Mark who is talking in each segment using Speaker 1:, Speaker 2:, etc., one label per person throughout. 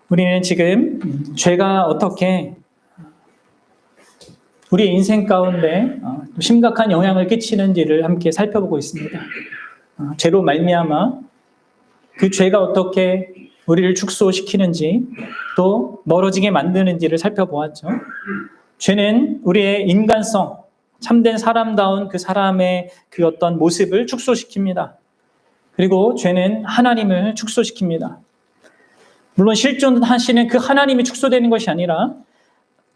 Speaker 1: 우리는 지금 죄가 어떻게 우리의 인생 가운데 심각한 영향을 끼치는지를 함께 살펴보고 있습니다. 죄로 말미암아 그 죄가 어떻게 우리를 축소시키는지 또 멀어지게 만드는지를 살펴보았죠. 죄는 우리의 인간성, 참된 사람다운 그 사람의 그 어떤 모습을 축소시킵니다. 그리고 죄는 하나님을 축소시킵니다. 물론 실존하시는 그 하나님이 축소되는 것이 아니라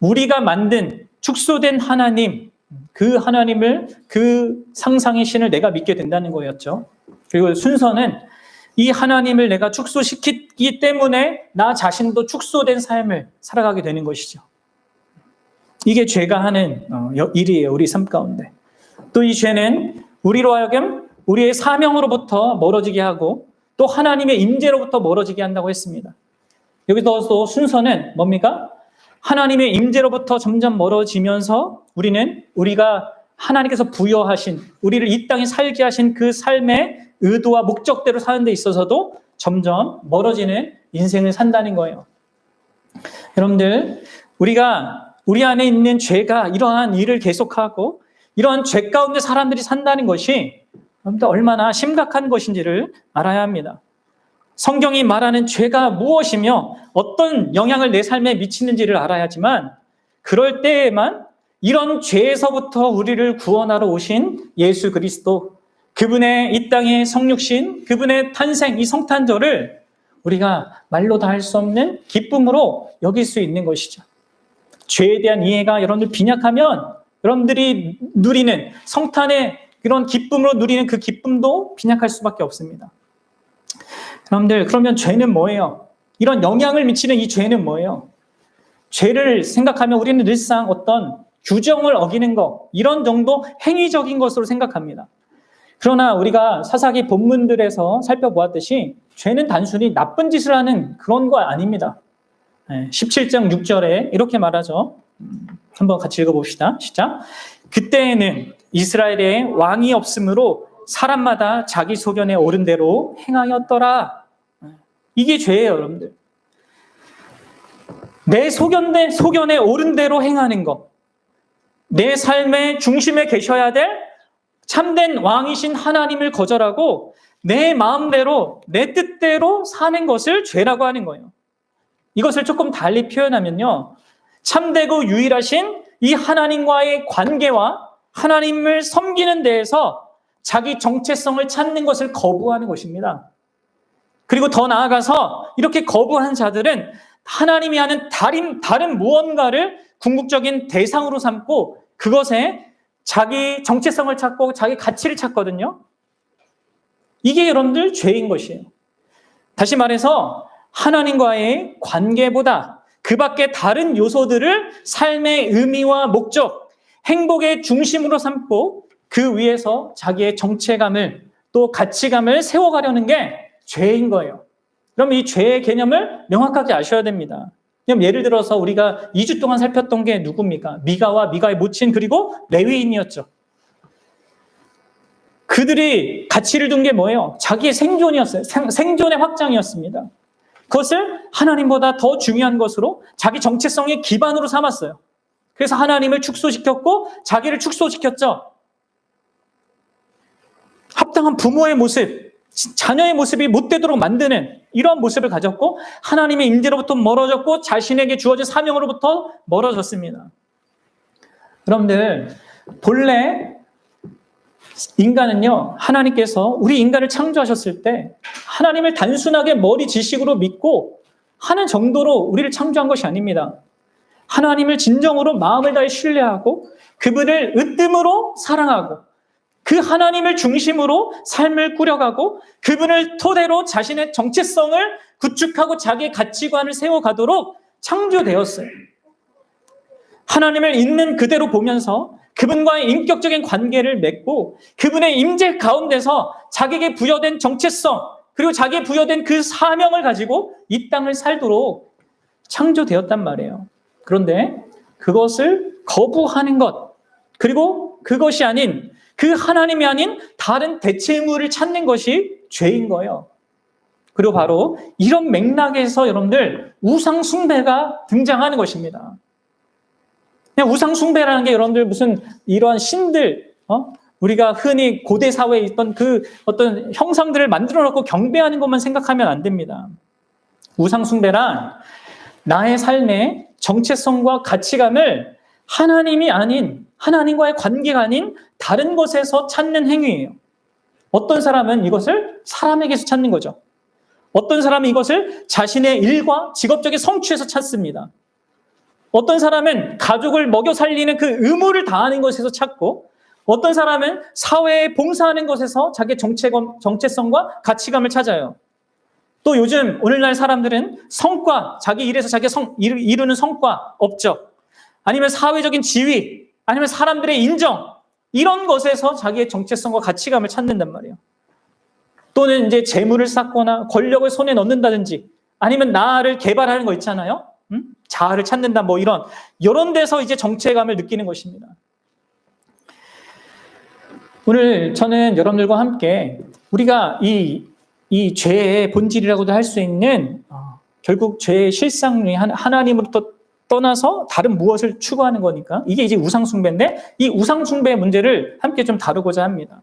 Speaker 1: 우리가 만든 축소된 하나님, 그 하나님을, 그 상상의 신을 내가 믿게 된다는 거였죠. 그리고 순서는 이 하나님을 내가 축소시키기 때문에 나 자신도 축소된 삶을 살아가게 되는 것이죠. 이게 죄가 하는 일이에요. 우리 삶 가운데. 또 이 죄는 우리로 하여금 우리의 사명으로부터 멀어지게 하고 또 하나님의 임재로부터 멀어지게 한다고 했습니다. 여기서 순서는 뭡니까? 하나님의 임재로부터 점점 멀어지면서 우리가 하나님께서 부여하신, 우리를 이 땅에 살게 하신 그 삶의 의도와 목적대로 사는 데 있어서도 점점 멀어지는 인생을 산다는 거예요. 여러분들, 우리 안에 있는 죄가 이러한 일을 계속하고 이러한 죄 가운데 사람들이 산다는 것이 얼마나 심각한 것인지를 알아야 합니다. 성경이 말하는 죄가 무엇이며 어떤 영향을 내 삶에 미치는지를 알아야지만 그럴 때에만 이런 죄에서부터 우리를 구원하러 오신 예수 그리스도, 그분의 이 땅의 성육신, 그분의 탄생, 이 성탄절을 우리가 말로 다 할 수 없는 기쁨으로 여길 수 있는 것이죠. 죄에 대한 이해가 여러분들 빈약하면 여러분들이 누리는 성탄의 그런 기쁨으로 누리는 그 기쁨도 빈약할 수밖에 없습니다. 여러분들, 그러면 죄는 뭐예요? 이런 영향을 미치는 이 죄는 뭐예요? 죄를 생각하면 우리는 늘상 어떤 규정을 어기는 것, 이런 정도 행위적인 것으로 생각합니다. 그러나 우리가 사사기 본문들에서 살펴보았듯이 죄는 단순히 나쁜 짓을 하는 그런 거 아닙니다. 17장 6절에 이렇게 말하죠. 한번 같이 읽어봅시다. 시작. 그때에는 이스라엘에 왕이 없으므로 사람마다 자기 소견에 오른 대로 행하였더라. 이게 죄예요, 여러분들. 내 소견에 오른 대로 행하는 것. 내 삶의 중심에 계셔야 될 참된 왕이신 하나님을 거절하고 내 마음대로, 내 뜻대로 사는 것을 죄라고 하는 거예요. 이것을 조금 달리 표현하면요. 참되고 유일하신 이 하나님과의 관계와 하나님을 섬기는 데에서 자기 정체성을 찾는 것을 거부하는 것입니다. 그리고 더 나아가서 이렇게 거부한 자들은 하나님이 하는 다른 무언가를 궁극적인 대상으로 삼고 그것에 자기 정체성을 찾고 자기 가치를 찾거든요. 이게 여러분들 죄인 것이에요. 다시 말해서 하나님과의 관계보다 그 밖에 다른 요소들을 삶의 의미와 목적, 행복의 중심으로 삼고 그 위에서 자기의 정체감을 또 가치감을 세워가려는 게 죄인 거예요. 그럼 이 죄의 개념을 명확하게 아셔야 됩니다. 예를 들어서 우리가 2주 동안 살폈던 게 누굽니까? 미가와 미가의 모친 그리고 레위인이었죠. 그들이 가치를 둔 게 뭐예요? 자기의 생존이었어요. 생존의 확장이었습니다. 그것을 하나님보다 더 중요한 것으로 자기 정체성의 기반으로 삼았어요. 그래서 하나님을 축소시켰고 자기를 축소시켰죠. 합당한 부모의 모습, 자녀의 모습이 못되도록 만드는 이런 모습을 가졌고 하나님의 임재로부터 멀어졌고 자신에게 주어진 사명으로부터 멀어졌습니다. 여러분들, 본래 인간은요, 하나님께서 우리 인간을 창조하셨을 때 하나님을 단순하게 머리 지식으로 믿고 하는 정도로 우리를 창조한 것이 아닙니다. 하나님을 진정으로 마음을 다해 신뢰하고 그분을 으뜸으로 사랑하고 그 하나님을 중심으로 삶을 꾸려가고 그분을 토대로 자신의 정체성을 구축하고 자기의 가치관을 세워가도록 창조되었어요. 하나님을 있는 그대로 보면서 그분과의 인격적인 관계를 맺고 그분의 임재 가운데서 자기에게 부여된 정체성 그리고 자기에 부여된 그 사명을 가지고 이 땅을 살도록 창조되었단 말이에요. 그런데 그것을 거부하는 것 그리고 그것이 아닌 그 하나님이 아닌 다른 대체물을 찾는 것이 죄인 거예요. 그리고 바로 이런 맥락에서 여러분들 우상 숭배가 등장하는 것입니다. 그냥 우상 숭배라는 게 여러분들 무슨 이러한 신들, 우리가 흔히 고대 사회에 있던 그 어떤 형상들을 만들어 놓고 경배하는 것만 생각하면 안 됩니다. 우상 숭배란 나의 삶의 정체성과 가치감을 하나님이 아닌, 하나님과의 관계가 아닌 다른 것에서 찾는 행위예요. 어떤 사람은 이것을 사람에게서 찾는 거죠. 어떤 사람은 이것을 자신의 일과 직업적인 성취에서 찾습니다. 어떤 사람은 가족을 먹여 살리는 그 의무를 다하는 것에서 찾고, 어떤 사람은 사회에 봉사하는 것에서 자기 정체성과 가치감을 찾아요. 또 요즘 오늘날 사람들은 성과, 자기 일에서 자기 이루는 성과, 업적, 아니면 사회적인 지위, 아니면 사람들의 인정, 이런 것에서 자기의 정체성과 가치감을 찾는단 말이에요. 또는 이제 재물을 쌓거나 권력을 손에 넣는다든지, 아니면 나를 개발하는 거 있잖아요. 자아를 찾는다, 뭐 이런 데서 이제 정체감을 느끼는 것입니다. 오늘 저는 여러분들과 함께 우리가 이 죄의 본질이라고도 할 수 있는 결국 죄의 실상이 하나님으로부터 떠나서 다른 무엇을 추구하는 거니까 이게 이제 우상숭배인데, 이 우상숭배의 문제를 함께 좀 다루고자 합니다.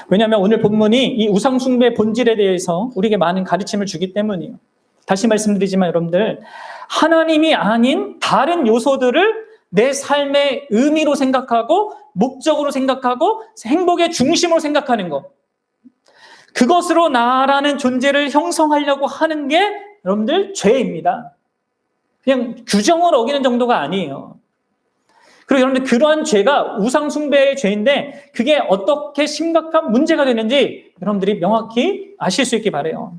Speaker 1: 왜냐하면 오늘 본문이 이 우상숭배의 본질에 대해서 우리에게 많은 가르침을 주기 때문이에요. 다시 말씀드리지만 여러분들, 하나님이 아닌 다른 요소들을 내 삶의 의미로 생각하고 목적으로 생각하고 행복의 중심으로 생각하는 것, 그것으로 나라는 존재를 형성하려고 하는 게 여러분들 죄입니다. 그냥 규정을 어기는 정도가 아니에요. 그리고 여러분들 그러한 죄가 우상숭배의 죄인데 그게 어떻게 심각한 문제가 되는지 여러분들이 명확히 아실 수 있기 바라요.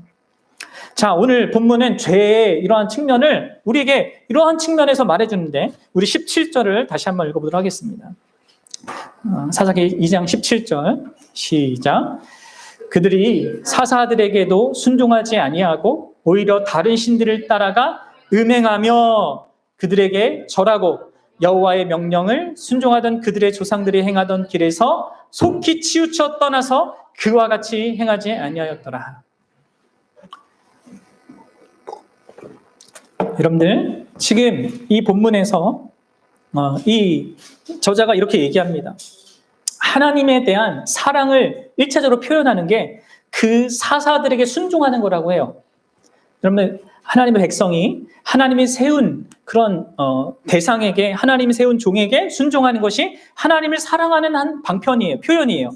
Speaker 1: 자, 오늘 본문은 죄의 이러한 측면을 우리에게 이러한 측면에서 말해주는데, 우리 17절을 다시 한번 읽어보도록 하겠습니다. 사사기 2장 17절 시작. 그들이 사사들에게도 순종하지 아니하고 오히려 다른 신들을 따라가 음행하며 그들에게 절하고 여호와의 명령을 순종하던 그들의 조상들이 행하던 길에서 속히 치우쳐 떠나서 그와 같이 행하지 아니하였더라. 여러분들, 지금 이 본문에서 이 저자가 이렇게 얘기합니다. 하나님에 대한 사랑을 1차적으로 표현하는 게 그 사사들에게 순종하는 거라고 해요. 여러분, 하나님의 백성이 하나님이 세운 그런 대상에게, 하나님이 세운 종에게 순종하는 것이 하나님을 사랑하는 한 방편이에요. 표현이에요.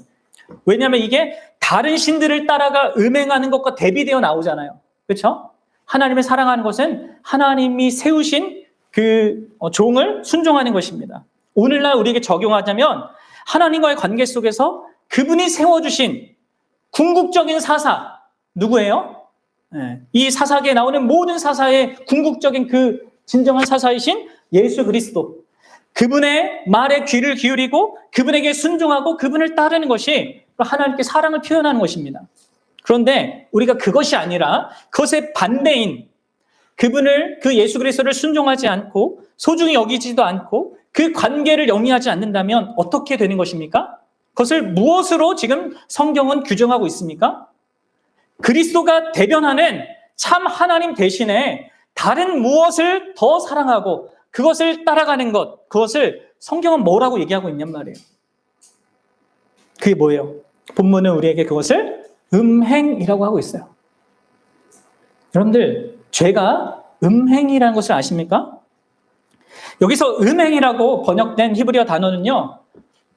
Speaker 1: 왜냐하면 이게 다른 신들을 따라가 음행하는 것과 대비되어 나오잖아요. 그렇죠? 하나님을 사랑하는 것은 하나님이 세우신 그 종을 순종하는 것입니다. 오늘날 우리에게 적용하자면 하나님과의 관계 속에서 그분이 세워주신 궁극적인 사사, 누구예요? 이 사사기에 나오는 모든 사사의 궁극적인 그 진정한 사사이신 예수 그리스도, 그분의 말에 귀를 기울이고 그분에게 순종하고 그분을 따르는 것이 하나님께 사랑을 표현하는 것입니다. 그런데 우리가 그것이 아니라 그것의 반대인 그분을, 그 예수 그리스도를 순종하지 않고 소중히 여기지도 않고 그 관계를 영위하지 않는다면 어떻게 되는 것입니까? 그것을 무엇으로 지금 성경은 규정하고 있습니까? 그리스도가 대변하는 참 하나님 대신에 다른 무엇을 더 사랑하고 그것을 따라가는 것, 그것을 성경은 뭐라고 얘기하고 있냔 말이에요. 그게 뭐예요? 본문은 우리에게 그것을 음행이라고 하고 있어요. 여러분들, 죄가 음행이라는 것을 아십니까? 여기서 음행이라고 번역된 히브리어 단어는요,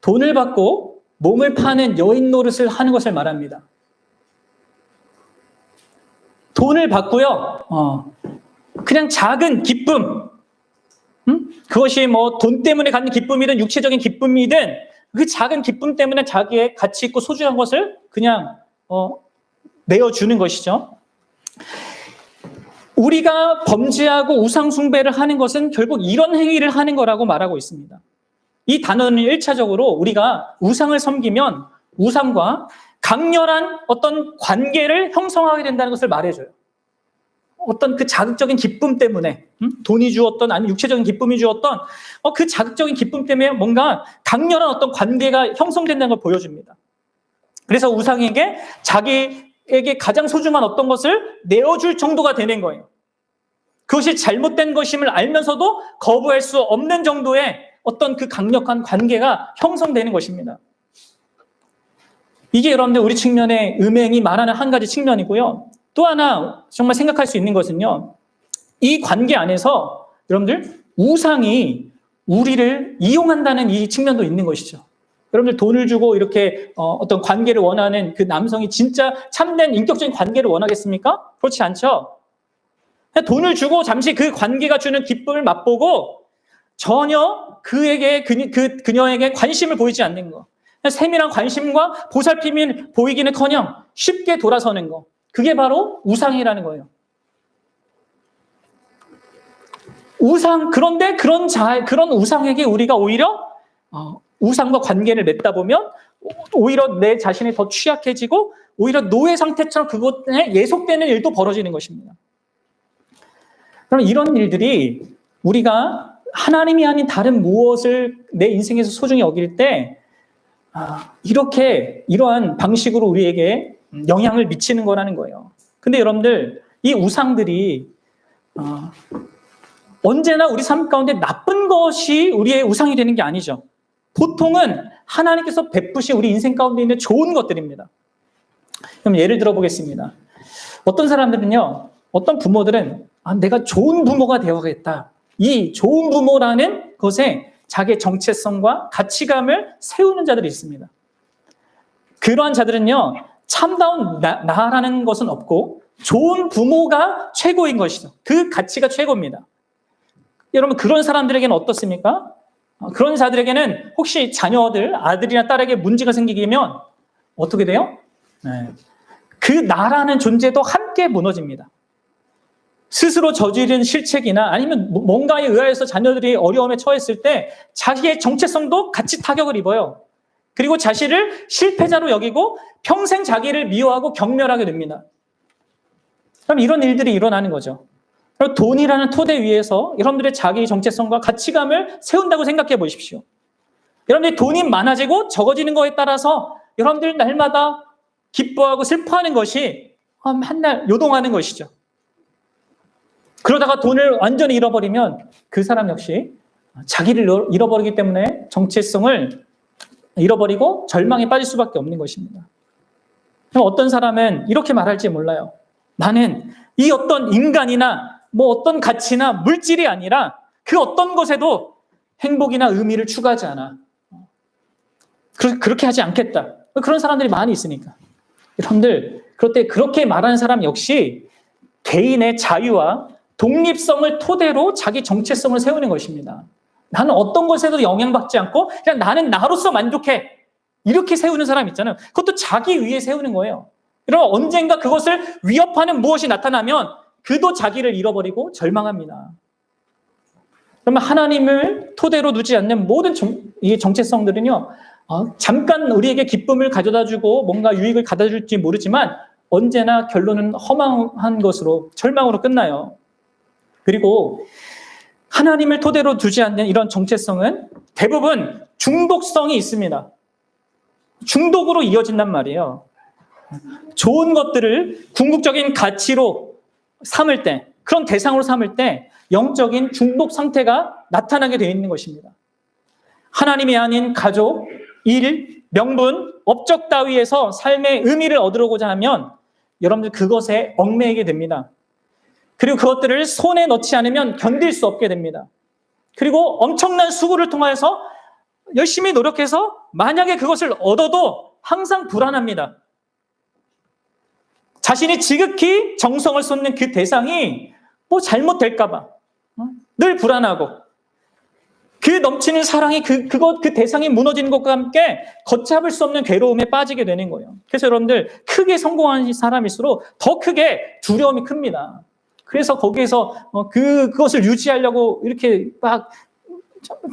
Speaker 1: 돈을 받고 몸을 파는 여인 노릇을 하는 것을 말합니다. 돈을 받고요, 그냥 작은 기쁨, 그것이 뭐 돈 때문에 갖는 기쁨이든 육체적인 기쁨이든 그 작은 기쁨 때문에 자기의 가치 있고 소중한 것을 그냥 내어주는 것이죠. 우리가 범죄하고 우상숭배를 하는 것은 결국 이런 행위를 하는 거라고 말하고 있습니다. 이 단어는 1차적으로 우리가 우상을 섬기면 우상과 강렬한 어떤 관계를 형성하게 된다는 것을 말해줘요. 어떤 그 자극적인 기쁨 때문에, 돈이 주었던, 아니면 육체적인 기쁨이 주었던 그 자극적인 기쁨 때문에 뭔가 강렬한 어떤 관계가 형성된다는 걸 보여줍니다. 그래서 우상에게 자기 자기에게 가장 소중한 어떤 것을 내어줄 정도가 되는 거예요. 그것이 잘못된 것임을 알면서도 거부할 수 없는 정도의 어떤 그 강력한 관계가 형성되는 것입니다. 이게 여러분들 우리 측면에 음행이 말하는 한 가지 측면이고요. 또 하나 정말 생각할 수 있는 것은요. 이 관계 안에서 여러분들 우상이 우리를 이용한다는 이 측면도 있는 것이죠. 여러분들 돈을 주고 이렇게 어떤 관계를 원하는 그 남성이 진짜 참된 인격적인 관계를 원하겠습니까? 그렇지 않죠. 돈을 주고 잠시 그 관계가 주는 기쁨을 맛보고 전혀 그녀에게 관심을 보이지 않는 거. 세밀한 관심과 보살핌이 보이기는커녕 쉽게 돌아서는 거. 그게 바로 우상이라는 거예요. 그런데 그런 우상에게 우리가 오히려 우상과 관계를 맺다 보면 오히려 내 자신이 더 취약해지고 오히려 노예 상태처럼 그것에 예속되는 일도 벌어지는 것입니다. 그럼 이런 일들이 우리가 하나님이 아닌 다른 무엇을 내 인생에서 소중히 여길 때 이러한 방식으로 우리에게 영향을 미치는 거라는 거예요. 근데 여러분들 이 우상들이 언제나 우리 삶 가운데 나쁜 것이 우리의 우상이 되는 게 아니죠. 보통은 하나님께서 베푸신 우리 인생 가운데 있는 좋은 것들입니다. 그럼 예를 들어 보겠습니다. 어떤 사람들은요, 어떤 부모들은 내가 좋은 부모가 되어야겠다. 이 좋은 부모라는 것에 자기의 정체성과 가치감을 세우는 자들이 있습니다. 그러한 자들은요, 참다운 나라는 것은 없고 좋은 부모가 최고인 것이죠. 그 가치가 최고입니다. 여러분, 그런 사람들에게는 어떻습니까? 그런 자들에게는 혹시 자녀들, 아들이나 딸에게 문제가 생기면 어떻게 돼요? 그 나라는 존재도 함께 무너집니다. 스스로 저지른 실책이나 아니면 뭔가에 의하여서 자녀들이 어려움에 처했을 때 자기의 정체성도 같이 타격을 입어요. 그리고 자신을 실패자로 여기고 평생 자기를 미워하고 경멸하게 됩니다. 그럼 이런 일들이 일어나는 거죠. 그리고 돈이라는 토대 위에서 여러분들의 자기 정체성과 가치감을 세운다고 생각해 보십시오. 여러분들이 돈이 많아지고 적어지는 것에 따라서 여러분들 날마다 기뻐하고 슬퍼하는 것이 한날 요동하는 것이죠. 그러다가 돈을 완전히 잃어버리면 그 사람 역시 자기를 잃어버리기 때문에 정체성을 잃어버리고 절망에 빠질 수밖에 없는 것입니다. 그럼 어떤 사람은 이렇게 말할지 몰라요. 나는 이 어떤 인간이나 어떤 가치나 물질이 아니라 그 어떤 것에도 행복이나 의미를 추구하지 않아. 그렇게 하지 않겠다. 그런 사람들이 많이 있으니까. 여러분들, 그럴 때 그렇게 말하는 사람 역시 개인의 자유와 독립성을 토대로 자기 정체성을 세우는 것입니다. 나는 어떤 것에도 영향받지 않고 그냥 나는 나로서 만족해. 이렇게 세우는 사람 있잖아요. 그것도 자기 위에 세우는 거예요. 여러분, 언젠가 그것을 위협하는 무엇이 나타나면 그도 자기를 잃어버리고 절망합니다. 그러면 하나님을 토대로 두지 않는 모든 이 정체성들은요, 잠깐 우리에게 기쁨을 가져다주고 뭔가 유익을 가져다줄지 모르지만 언제나 결론은 허망한 것으로, 절망으로 끝나요. 그리고 하나님을 토대로 두지 않는 이런 정체성은 대부분 중독성이 있습니다. 중독으로 이어진단 말이에요. 좋은 것들을 궁극적인 가치로 삼을 때, 그런 대상으로 삼을 때 영적인 중독 상태가 나타나게 되어 있는 것입니다. 하나님이 아닌 가족, 일, 명분, 업적 따위에서 삶의 의미를 얻으려고자 하면 여러분들 그것에 얽매이게 됩니다. 그리고 그것들을 손에 넣지 않으면 견딜 수 없게 됩니다. 그리고 엄청난 수고를 통하여서 열심히 노력해서 만약에 그것을 얻어도 항상 불안합니다. 자신이 지극히 정성을 쏟는 그 대상이 잘못될까 봐 늘 불안하고 그 넘치는 사랑이 그 대상이 무너지는 것과 함께 걷잡을 수 없는 괴로움에 빠지게 되는 거예요. 그래서 여러분들 크게 성공한 사람일수록 더 크게 두려움이 큽니다. 그래서 거기에서 그것을 유지하려고 이렇게 막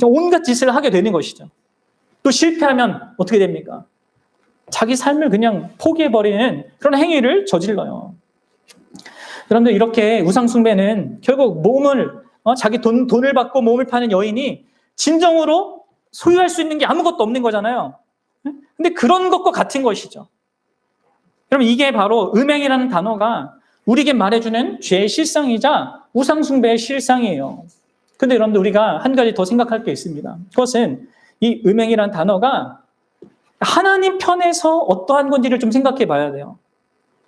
Speaker 1: 온갖 짓을 하게 되는 것이죠. 또 실패하면 어떻게 됩니까? 자기 삶을 그냥 포기해버리는 그런 행위를 저질러요. 여러분들, 이렇게 우상숭배는 결국 자기 돈을 받고 몸을 파는 여인이 진정으로 소유할 수 있는 게 아무것도 없는 거잖아요. 근데 그런 것과 같은 것이죠. 그럼 이게 바로 음행이라는 단어가 우리에게 말해주는 죄의 실상이자 우상숭배의 실상이에요. 근데 여러분들 우리가 한 가지 더 생각할 게 있습니다. 그것은 이 음행이라는 단어가 하나님 편에서 어떠한 건지를 좀 생각해 봐야 돼요.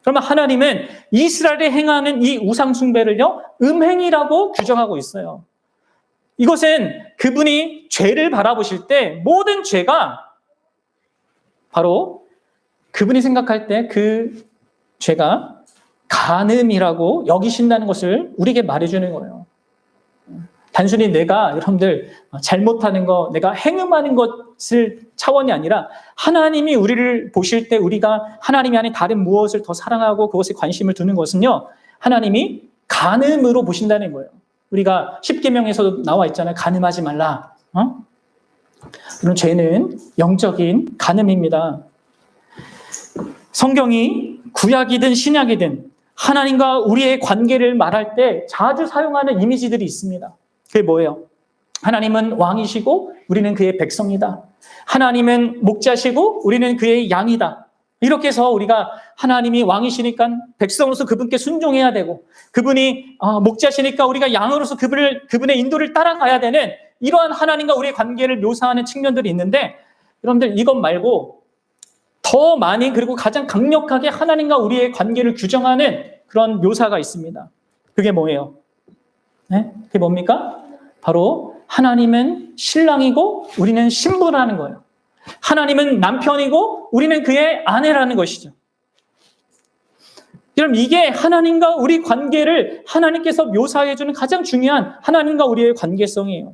Speaker 1: 그러면 하나님은 이스라엘에 행하는 이 우상숭배를요, 음행이라고 규정하고 있어요. 이것은 그분이 죄를 바라보실 때 모든 죄가 바로 그분이 생각할 때 그 죄가 간음이라고 여기신다는 것을 우리에게 말해주는 거예요. 단순히 내가 여러분들 잘못하는 거, 내가 행음하는 것을 차원이 아니라 하나님이 우리를 보실 때 우리가 하나님이 아닌 다른 무엇을 더 사랑하고 그것에 관심을 두는 것은요, 하나님이 간음으로 보신다는 거예요. 우리가 십계명에서도 나와 있잖아요. 간음하지 말라. 그런 죄는 영적인 간음입니다. 성경이 구약이든 신약이든 하나님과 우리의 관계를 말할 때 자주 사용하는 이미지들이 있습니다. 그게 뭐예요? 하나님은 왕이시고 우리는 그의 백성이다. 하나님은 목자시고 우리는 그의 양이다. 이렇게 해서 우리가 하나님이 왕이시니까 백성으로서 그분께 순종해야 되고, 그분이 목자시니까 우리가 양으로서 그분의 인도를 따라가야 되는 이러한 하나님과 우리의 관계를 묘사하는 측면들이 있는데, 여러분들 이것 말고 더 많이, 그리고 가장 강력하게 하나님과 우리의 관계를 규정하는 그런 묘사가 있습니다. 그게 뭐예요? 네? 그게 뭡니까? 바로 하나님은 신랑이고 우리는 신부라는 거예요. 하나님은 남편이고 우리는 그의 아내라는 것이죠. 여러분, 이게 하나님과 우리 관계를 하나님께서 묘사해 주는 가장 중요한 하나님과 우리의 관계성이에요.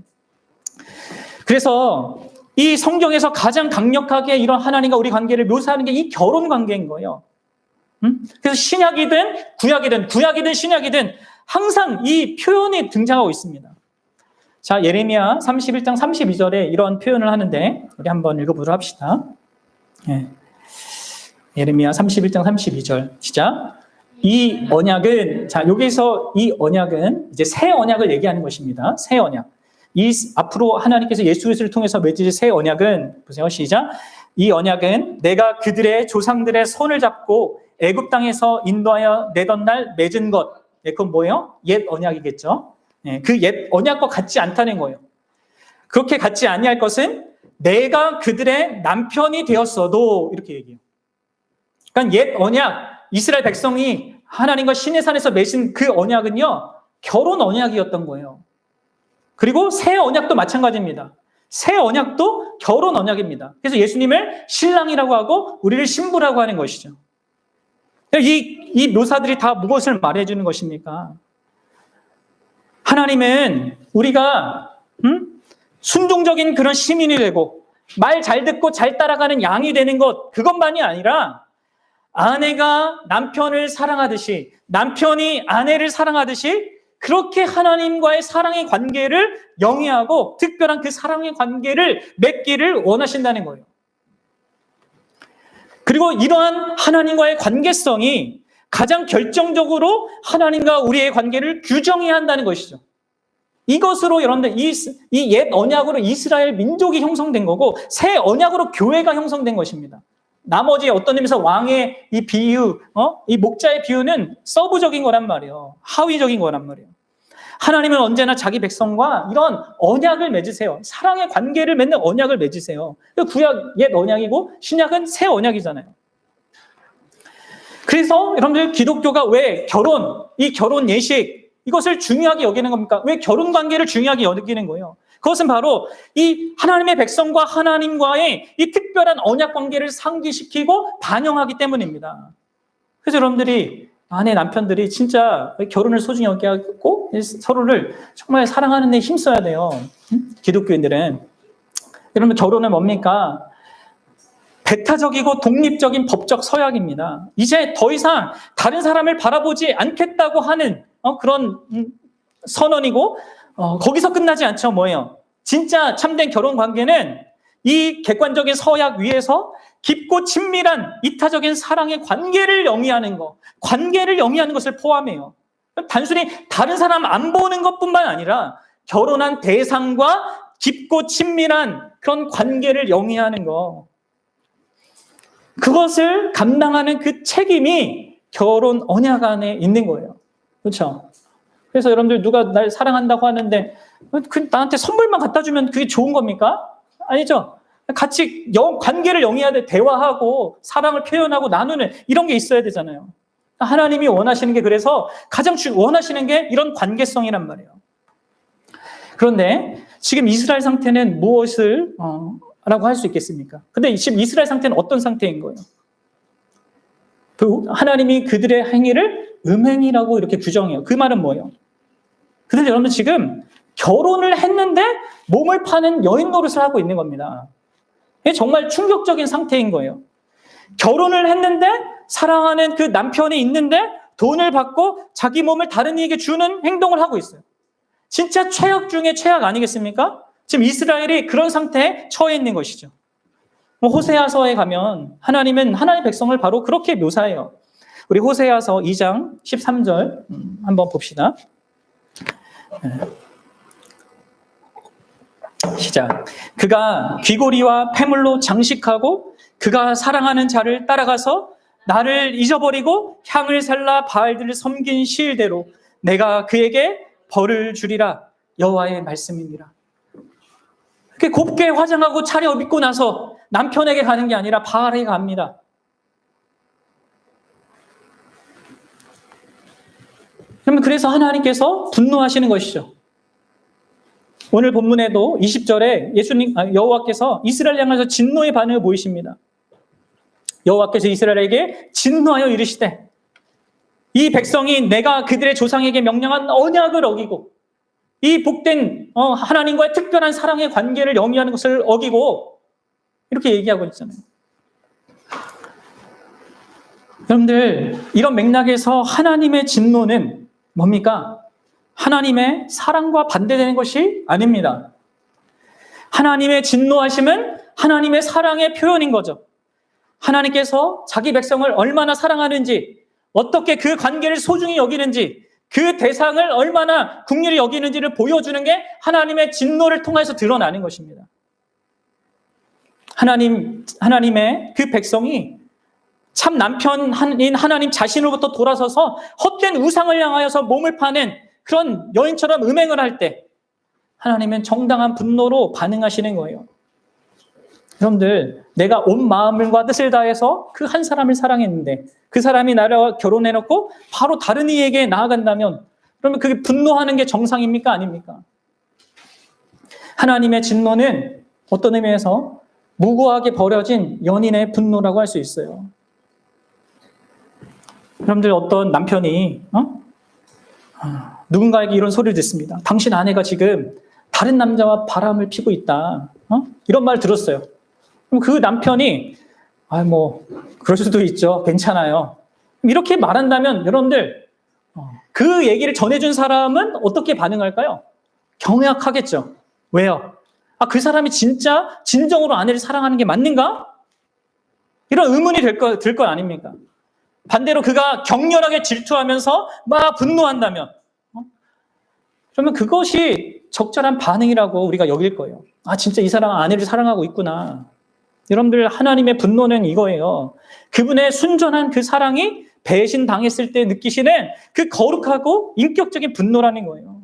Speaker 1: 그래서 이 성경에서 가장 강력하게 이런 하나님과 우리 관계를 묘사하는 게 이 결혼 관계인 거예요. 그래서 신약이든 구약이든 신약이든 항상 이 표현이 등장하고 있습니다. 자, 예레미야 31장 32절에 이런 표현을 하는데 우리 한번 읽어보도록 합시다. 예레미야 31장 32절 시작. 이 언약은, 자, 여기서 이 언약은 이제 새 언약을 얘기하는 것입니다. 새 언약. 이 앞으로 하나님께서 예수 그리스도를 통해서 맺으실 새 언약은, 보세요, 시작. 이 언약은 내가 그들의 조상들의 손을 잡고 애굽 땅에서 인도하여 내던 날 맺은 것. 그건 뭐예요? 옛 언약이겠죠. 그 옛 언약과 같지 않다는 거예요. 그렇게 같지 아니할 것은 내가 그들의 남편이 되었어도, 이렇게 얘기해요. 그러니까 옛 언약, 이스라엘 백성이 하나님과 신의 산에서 맺은 그 언약은요, 결혼 언약이었던 거예요. 그리고 새 언약도 마찬가지입니다. 새 언약도 결혼 언약입니다. 그래서 예수님을 신랑이라고 하고 우리를 신부라고 하는 것이죠. 이 묘사들이 다 무엇을 말해주는 것입니까? 하나님은 우리가 순종적인 그런 시민이 되고 말 잘 듣고 잘 따라가는 양이 되는 것, 그것만이 아니라 아내가 남편을 사랑하듯이, 남편이 아내를 사랑하듯이 그렇게 하나님과의 사랑의 관계를 영위하고 특별한 그 사랑의 관계를 맺기를 원하신다는 거예요. 그리고 이러한 하나님과의 관계성이 가장 결정적으로 하나님과 우리의 관계를 규정해야 한다는 것이죠. 이것으로 여러분들 이 옛 언약으로 이스라엘 민족이 형성된 거고 새 언약으로 교회가 형성된 것입니다. 나머지 어떤 의미에서 왕의 이 비유, 이 목자의 비유는 서브적인 거란 말이에요. 하위적인 거란 말이에요. 하나님은 언제나 자기 백성과 이런 언약을 맺으세요. 사랑의 관계를 맺는 언약을 맺으세요. 구약 옛 언약이고 신약은 새 언약이잖아요. 그래서 여러분들 기독교가 왜 이 결혼 예식, 이것을 중요하게 여기는 겁니까? 왜 결혼 관계를 중요하게 여기는 거예요? 그것은 바로 이 하나님의 백성과 하나님과의 이 특별한 언약 관계를 상기시키고 반영하기 때문입니다. 그래서 여러분들이 아내 남편들이 진짜 결혼을 소중히 여기고 서로를 정말 사랑하는 데 힘써야 돼요. 기독교인들은. 여러분, 결혼은 뭡니까? 배타적이고 독립적인 법적 서약입니다. 이제 더 이상 다른 사람을 바라보지 않겠다고 하는 그런 선언이고 거기서 끝나지 않죠. 뭐예요? 진짜 참된 결혼 관계는 이 객관적인 서약 위에서 깊고 친밀한 이타적인 사랑의 관계를 영위하는 것, 관계를 영위하는 것을 포함해요. 단순히 다른 사람 안 보는 것뿐만 아니라 결혼한 대상과 깊고 친밀한 그런 관계를 영위하는 거. 그것을 감당하는 그 책임이 결혼 언약 안에 있는 거예요. 그렇죠? 그래서 여러분들 누가 날 사랑한다고 하는데 나한테 선물만 갖다 주면 그게 좋은 겁니까? 아니죠. 같이 관계를 영위해야 돼. 대화하고 사랑을 표현하고 나누는 이런 게 있어야 되잖아요. 하나님이 원하시는 게 그래서 가장 원하시는 게 이런 관계성이란 말이에요. 그런데 지금 이스라엘 상태는 무엇을 라고 할 수 있겠습니까? 근데 지금 이스라엘 상태는 어떤 상태인 거예요? 하나님이 그들의 행위를 음행이라고 이렇게 규정해요. 그 말은 뭐예요? 그들 여러분 지금 결혼을 했는데 몸을 파는 여인 노릇을 하고 있는 겁니다. 이게 정말 충격적인 상태인 거예요. 결혼을 했는데 사랑하는 그 남편이 있는데 돈을 받고 자기 몸을 다른 이에게 주는 행동을 하고 있어요. 진짜 최악 중에 최악 아니겠습니까? 지금 이스라엘이 그런 상태에 처해 있는 것이죠. 호세아서에 가면 하나님은 하나님의 백성을 바로 그렇게 묘사해요. 우리 호세아서 2장 13절 한번 봅시다. 시작. 그가 귀고리와 패물로 장식하고 그가 사랑하는 자를 따라가서 나를 잊어버리고 향을 살라 바알들을 섬긴 시일대로 내가 그에게 벌을 주리라. 여호와의 말씀입니다. 그렇게 곱게 화장하고 차려입고 나서 남편에게 가는 게 아니라 바알에게 갑니다. 그러면 그래서 하나님께서 분노하시는 것이죠. 오늘 본문에도 20절에 여호와께서 이스라엘 향해서 진노의 반응을 보이십니다. 여호와께서 이스라엘에게 진노하여 이르시되 이 백성이 내가 그들의 조상에게 명령한 언약을 어기고 이 복된 하나님과의 특별한 사랑의 관계를 영위하는 것을 어기고 이렇게 얘기하고 있잖아요. 여러분들 이런 맥락에서 하나님의 진노는 뭡니까? 하나님의 사랑과 반대되는 것이 아닙니다. 하나님의 진노하심은 하나님의 사랑의 표현인 거죠. 하나님께서 자기 백성을 얼마나 사랑하는지, 어떻게 그 관계를 소중히 여기는지, 그 대상을 얼마나 긍휼히 여기는지를 보여주는 게 하나님의 진노를 통해서 드러나는 것입니다. 하나님의 그 백성이 참 남편인 하나님 자신으로부터 돌아서서 헛된 우상을 향하여서 몸을 파는 그런 여인처럼 음행을 할 때 하나님은 정당한 분노로 반응하시는 거예요. 여러분들, 내가 온 마음과 뜻을 다해서 그 한 사람을 사랑했는데 그 사람이 나와 결혼해놓고 바로 다른 이에게 나아간다면 그러면 그게 분노하는 게 정상입니까? 아닙니까? 하나님의 진노는 어떤 의미에서 무고하게 버려진 연인의 분노라고 할 수 있어요. 여러분들 어떤 남편이 누군가에게 이런 소리를 듣습니다. 당신 아내가 지금 다른 남자와 바람을 피고 있다. 이런 말을 들었어요. 그럼 그 남편이 그럴 수도 있죠. 괜찮아요. 이렇게 말한다면 여러분들 그 얘기를 전해준 사람은 어떻게 반응할까요? 경악하겠죠. 왜요? 그 사람이 진짜 진정으로 아내를 사랑하는 게 맞는가? 이런 의문이 들 거 아닙니까? 반대로 그가 격렬하게 질투하면서 막 분노한다면 그러면 그것이 적절한 반응이라고 우리가 여길 거예요. 진짜 이 사람은 아내를 사랑하고 있구나. 여러분들, 하나님의 분노는 이거예요. 그분의 순전한 그 사랑이 배신당했을 때 느끼시는 그 거룩하고 인격적인 분노라는 거예요.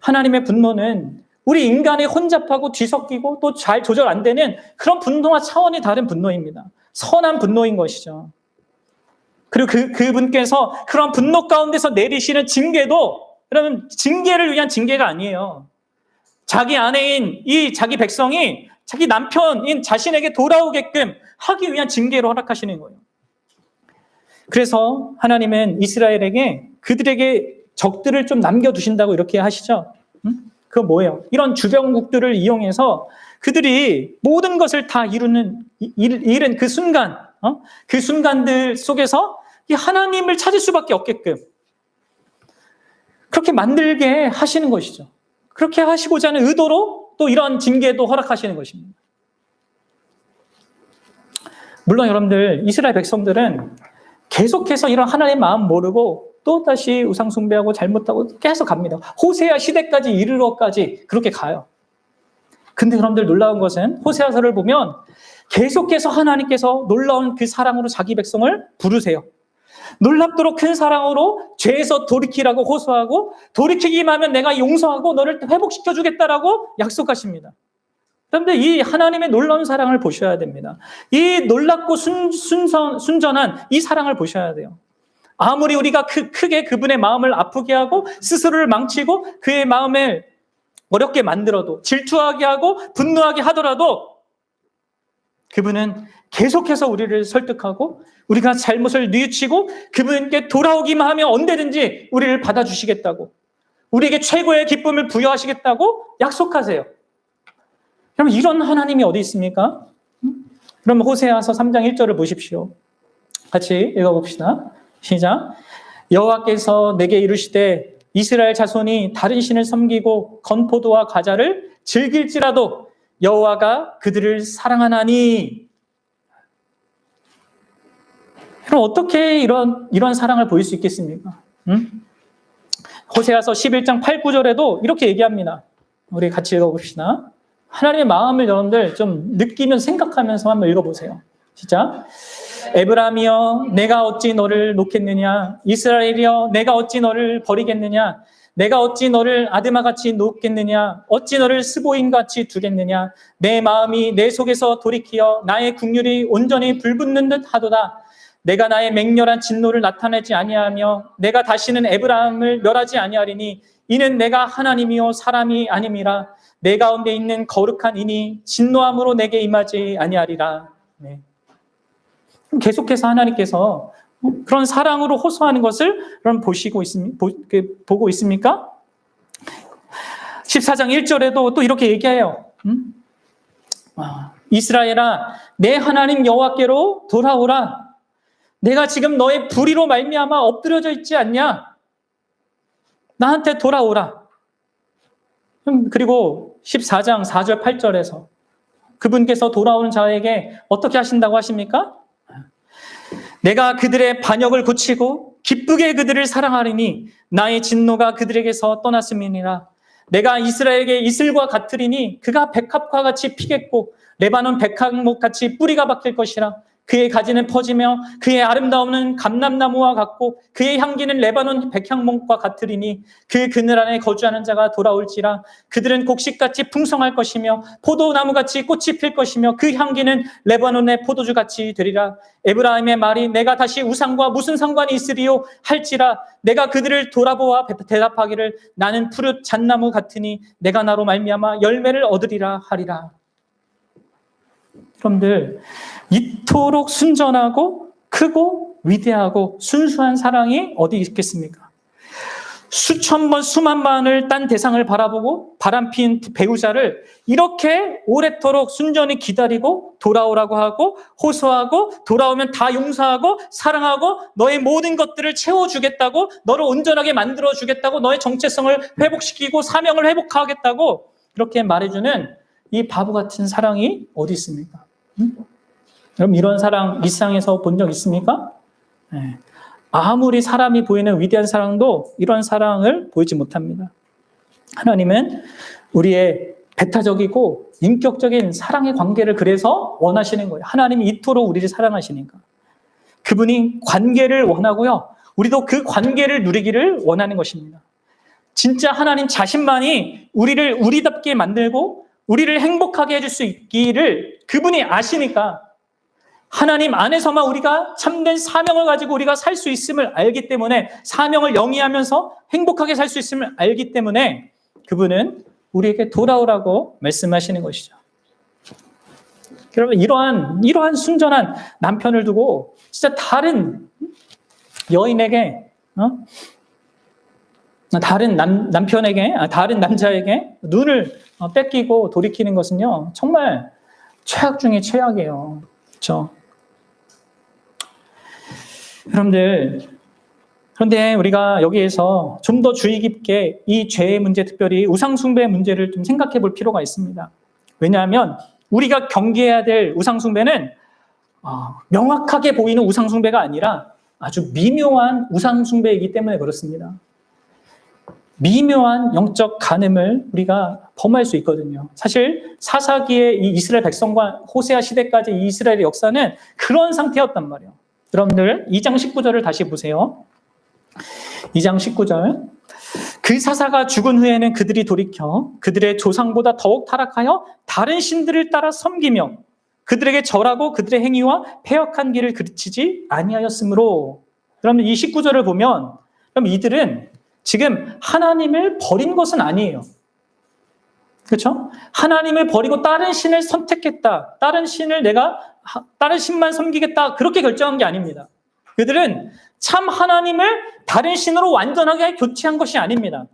Speaker 1: 하나님의 분노는 우리 인간의 혼잡하고 뒤섞이고 또 잘 조절 안 되는 그런 분노와 차원이 다른 분노입니다. 선한 분노인 것이죠. 그리고 그분께서 그런 분노 가운데서 내리시는 징계도 여러분, 징계를 위한 징계가 아니에요. 자기 아내인 이 자기 백성이 자기 남편인 자신에게 돌아오게끔 하기 위한 징계로 허락하시는 거예요. 그래서 하나님은 이스라엘에게 그들에게 적들을 좀 남겨두신다고 이렇게 하시죠. 그건 뭐예요? 이런 주변국들을 이용해서 그들이 모든 것을 다 이룬 그 순간, 그 순간들 속에서 이 하나님을 찾을 수밖에 없게끔 그렇게 만들게 하시는 것이죠. 그렇게 하시고자 하는 의도로 또 이런 징계도 허락하시는 것입니다. 물론 여러분들, 이스라엘 백성들은 계속해서 이런 하나님의 마음 모르고 또다시 우상 숭배하고 잘못하고 계속 갑니다. 호세아 시대까지 이르러까지 그렇게 가요. 근데 여러분들 놀라운 것은 호세아서를 보면 계속해서 하나님께서 놀라운 그 사랑으로 자기 백성을 부르세요. 놀랍도록 큰 사랑으로 죄에서 돌이키라고 호소하고, 돌이키기만 하면 내가 용서하고 너를 회복시켜 주겠다라고 약속하십니다. 여러분들, 이 하나님의 놀라운 사랑을 보셔야 됩니다. 이 놀랍고 순전한 이 사랑을 보셔야 돼요. 아무리 우리가 크게 그분의 마음을 아프게 하고 스스로를 망치고 그의 마음을 어렵게 만들어도, 질투하게 하고 분노하게 하더라도 그분은 계속해서 우리를 설득하고, 우리가 잘못을 뉘우치고 그분께 돌아오기만 하면 언제든지 우리를 받아주시겠다고, 우리에게 최고의 기쁨을 부여하시겠다고 약속하세요. 그럼 이런 하나님이 어디 있습니까? 그럼 호세아서 3장 1절을 보십시오. 같이 읽어봅시다. 시작. 여호와께서 내게 이르시되 이스라엘 자손이 다른 신을 섬기고 건포도와 과자를 즐길지라도 여호와가 그들을 사랑하나니. 그럼 어떻게 이런 사랑을 보일 수 있겠습니까? 호세아서 11장 8, 9절에도 이렇게 얘기합니다. 우리 같이 읽어봅시다. 하나님의 마음을 여러분들 좀 느끼면서 생각하면서 한번 읽어보세요. 시작. 에브라임이여 내가 어찌 너를 놓겠느냐, 이스라엘이여 내가 어찌 너를 버리겠느냐, 내가 어찌 너를 아드마같이 놓겠느냐, 어찌 너를 스보임같이 두겠느냐. 내 마음이 내 속에서 돌이키어 나의 국률이 온전히 불붙는 듯 하도다. 내가 나의 맹렬한 진노를 나타내지 아니하며 내가 다시는 에브라임을 멸하지 아니하리니 이는 내가 하나님이요 사람이 아님이라. 내 가운데 있는 거룩한 이니 진노함으로 내게 임하지 아니하리라. 네. 계속해서 하나님께서 그런 사랑으로 호소하는 것을 여러분 보고 있습니까? 14장 1절에도 또 이렇게 얘기해요. 이스라엘아 내 하나님 여호와께로 돌아오라. 내가 지금 너의 불의로 말미암아 엎드려져 있지 않냐? 나한테 돌아오라. 그리고 14장 4절 8절에서 그분께서 돌아오는 자에게 어떻게 하신다고 하십니까? 내가 그들의 반역을 고치고 기쁘게 그들을 사랑하리니 나의 진노가 그들에게서 떠났음이니라. 내가 이스라엘에게 이슬과 같으리니 그가 백합과 같이 피겠고 레바논 백합목같이 뿌리가 박힐 것이라. 그의 가지는 퍼지며 그의 아름다움은 감람나무와 같고 그의 향기는 레바논 백향목과 같으리니 그 그늘 안에 거주하는 자가 돌아올지라. 그들은 곡식같이 풍성할 것이며 포도나무같이 꽃이 필 것이며 그 향기는 레바논의 포도주같이 되리라. 에브라임의 말이 내가 다시 우상과 무슨 상관이 있으리요 할지라. 내가 그들을 돌아보아 대답하기를 나는 푸릇 잣나무 같으니 내가 나로 말미암아 열매를 얻으리라 하리라. 여러분들, 이토록 순전하고 크고 위대하고 순수한 사랑이 어디 있겠습니까? 수천 번 수만 번을 딴 대상을 바라보고 바람핀 배우자를 이렇게 오래도록 순전히 기다리고 돌아오라고 하고 호소하고 돌아오면 다 용서하고 사랑하고 너의 모든 것들을 채워주겠다고, 너를 온전하게 만들어주겠다고, 너의 정체성을 회복시키고 사명을 회복하겠다고 이렇게 말해주는 이 바보 같은 사랑이 어디 있습니까? 여러분, 이런 사랑 이 세상에서 본 적 있습니까? 네. 아무리 사람이 보이는 위대한 사랑도 이런 사랑을 보이지 못합니다. 하나님은 우리의 배타적이고 인격적인 사랑의 관계를 그래서 원하시는 거예요. 하나님이 이토록 우리를 사랑하시니까. 그분이 관계를 원하고요. 우리도 그 관계를 누리기를 원하는 것입니다. 진짜 하나님 자신만이 우리를 우리답게 만들고 우리를 행복하게 해줄 수 있기를 그분이 아시니까, 하나님 안에서만 우리가 참된 사명을 가지고 우리가 살 수 있음을 알기 때문에, 사명을 영위하면서 행복하게 살 수 있음을 알기 때문에 그분은 우리에게 돌아오라고 말씀하시는 것이죠. 여러분, 이러한 순전한 남편을 두고 진짜 다른 여인에게, 다른 남편에게, 다른 남자에게 눈을 뺏기고 돌이키는 것은요, 정말 최악 중에 최악이에요. 그렇죠? 여러분들, 그런데 우리가 여기에서 좀 더 주의 깊게 이 죄의 문제, 특별히 우상숭배의 문제를 좀 생각해 볼 필요가 있습니다. 왜냐하면 우리가 경계해야 될 우상숭배는 명확하게 보이는 우상숭배가 아니라 아주 미묘한 우상숭배이기 때문에 그렇습니다. 미묘한 영적 간음을 우리가 범할 수 있거든요. 사실 사사기의 이 이스라엘 백성과 호세아 시대까지 이 이스라엘의 역사는 그런 상태였단 말이에요. 여러분들 2장 19절을 다시 보세요. 2장 19절. 그 사사가 죽은 후에는 그들이 돌이켜 그들의 조상보다 더욱 타락하여 다른 신들을 따라 섬기며 그들에게 절하고 그들의 행위와 패역한 길을 그르치지 아니하였으므로. 여러분 이 19절을 보면 그럼 이들은 지금 하나님을 버린 것은 아니에요. 그렇죠? 하나님을 버리고 다른 신을 선택했다. 다른 신만 섬기겠다. 그렇게 결정한 게 아닙니다. 그들은 참 하나님을 다른 신으로 완전하게 교체한 것이 아닙니다.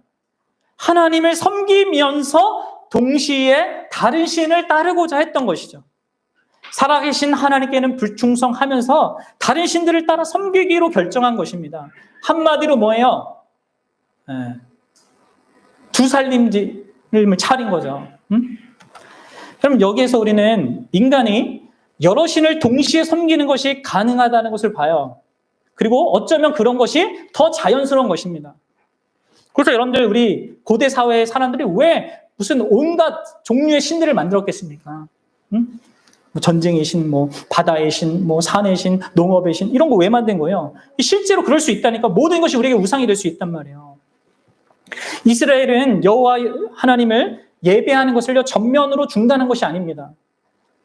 Speaker 1: 하나님을 섬기면서 동시에 다른 신을 따르고자 했던 것이죠. 살아계신 하나님께는 불충성하면서 다른 신들을 따라 섬기기로 결정한 것입니다. 한마디로 뭐예요? 두 살림을 차린 거죠. 그럼 여기에서 우리는 인간이 여러 신을 동시에 섬기는 것이 가능하다는 것을 봐요. 그리고 어쩌면 그런 것이 더 자연스러운 것입니다. 그래서 여러분들 우리 고대 사회의 사람들이 왜 무슨 온갖 종류의 신들을 만들었겠습니까? 뭐 전쟁의 신, 뭐 바다의 신, 뭐 산의 신, 농업의 신 이런 거 왜 만든 거예요? 실제로 그럴 수 있다니까. 모든 것이 우리에게 우상이 될 수 있단 말이에요. 이스라엘은 여호와 하나님을 예배하는 것을 전면으로 중단한 것이 아닙니다.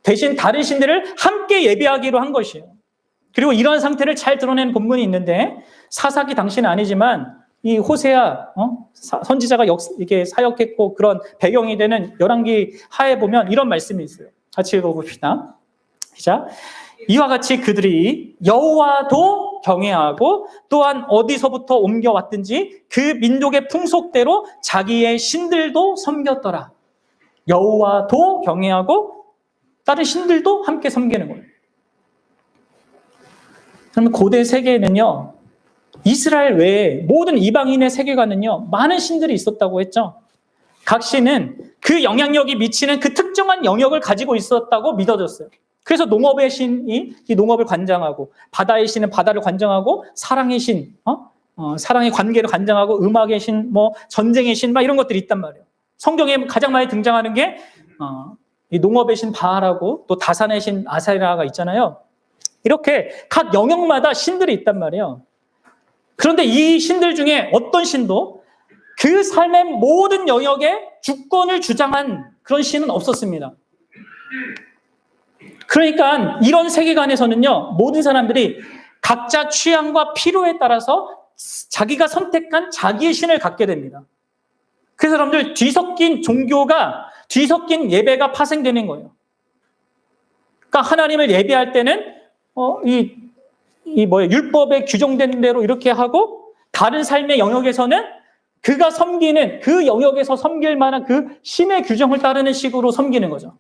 Speaker 1: 대신 다른 신들을 함께 예배하기로 한 것이에요. 그리고 이러한 상태를 잘 드러내는 본문이 있는데 사사기 당시는 아니지만 이 호세아 선지자가 이게 사역했고 그런 배경이 되는 열왕기 하에 보면 이런 말씀이 있어요. 같이 읽어봅시다. 시작. 이와 같이 그들이 여호와도 경외하고 또한 어디서부터 옮겨왔든지 그 민족의 풍속대로 자기의 신들도 섬겼더라. 여호와도 경외하고 다른 신들도 함께 섬기는 거예요. 그러면 고대 세계에는요, 이스라엘 외에 모든 이방인의 세계관은요, 많은 신들이 있었다고 했죠. 각 신은 그 영향력이 미치는 그 특정한 영역을 가지고 있었다고 믿어졌어요. 그래서 농업의 신이 이 농업을 관장하고, 바다의 신은 바다를 관장하고, 사랑의 신, 사랑의 관계를 관장하고, 음악의 신, 뭐 전쟁의 신, 막 이런 것들이 있단 말이에요. 성경에 가장 많이 등장하는 게 이 농업의 신 바알하고 또 다산의 신 아세라가 있잖아요. 이렇게 각 영역마다 신들이 있단 말이에요. 그런데 이 신들 중에 어떤 신도 그 삶의 모든 영역에 주권을 주장한 그런 신은 없었습니다. 그러니까 이런 세계관에서는요, 모든 사람들이 각자 취향과 필요에 따라서 자기가 선택한 자기의 신을 갖게 됩니다. 그래서 여러분들 뒤섞인 예배가 파생되는 거예요. 그러니까 하나님을 예배할 때는 율법에 규정된 대로 이렇게 하고 다른 삶의 영역에서는 그가 섬기는 그 영역에서 섬길 만한 그 신의 규정을 따르는 식으로 섬기는 거죠.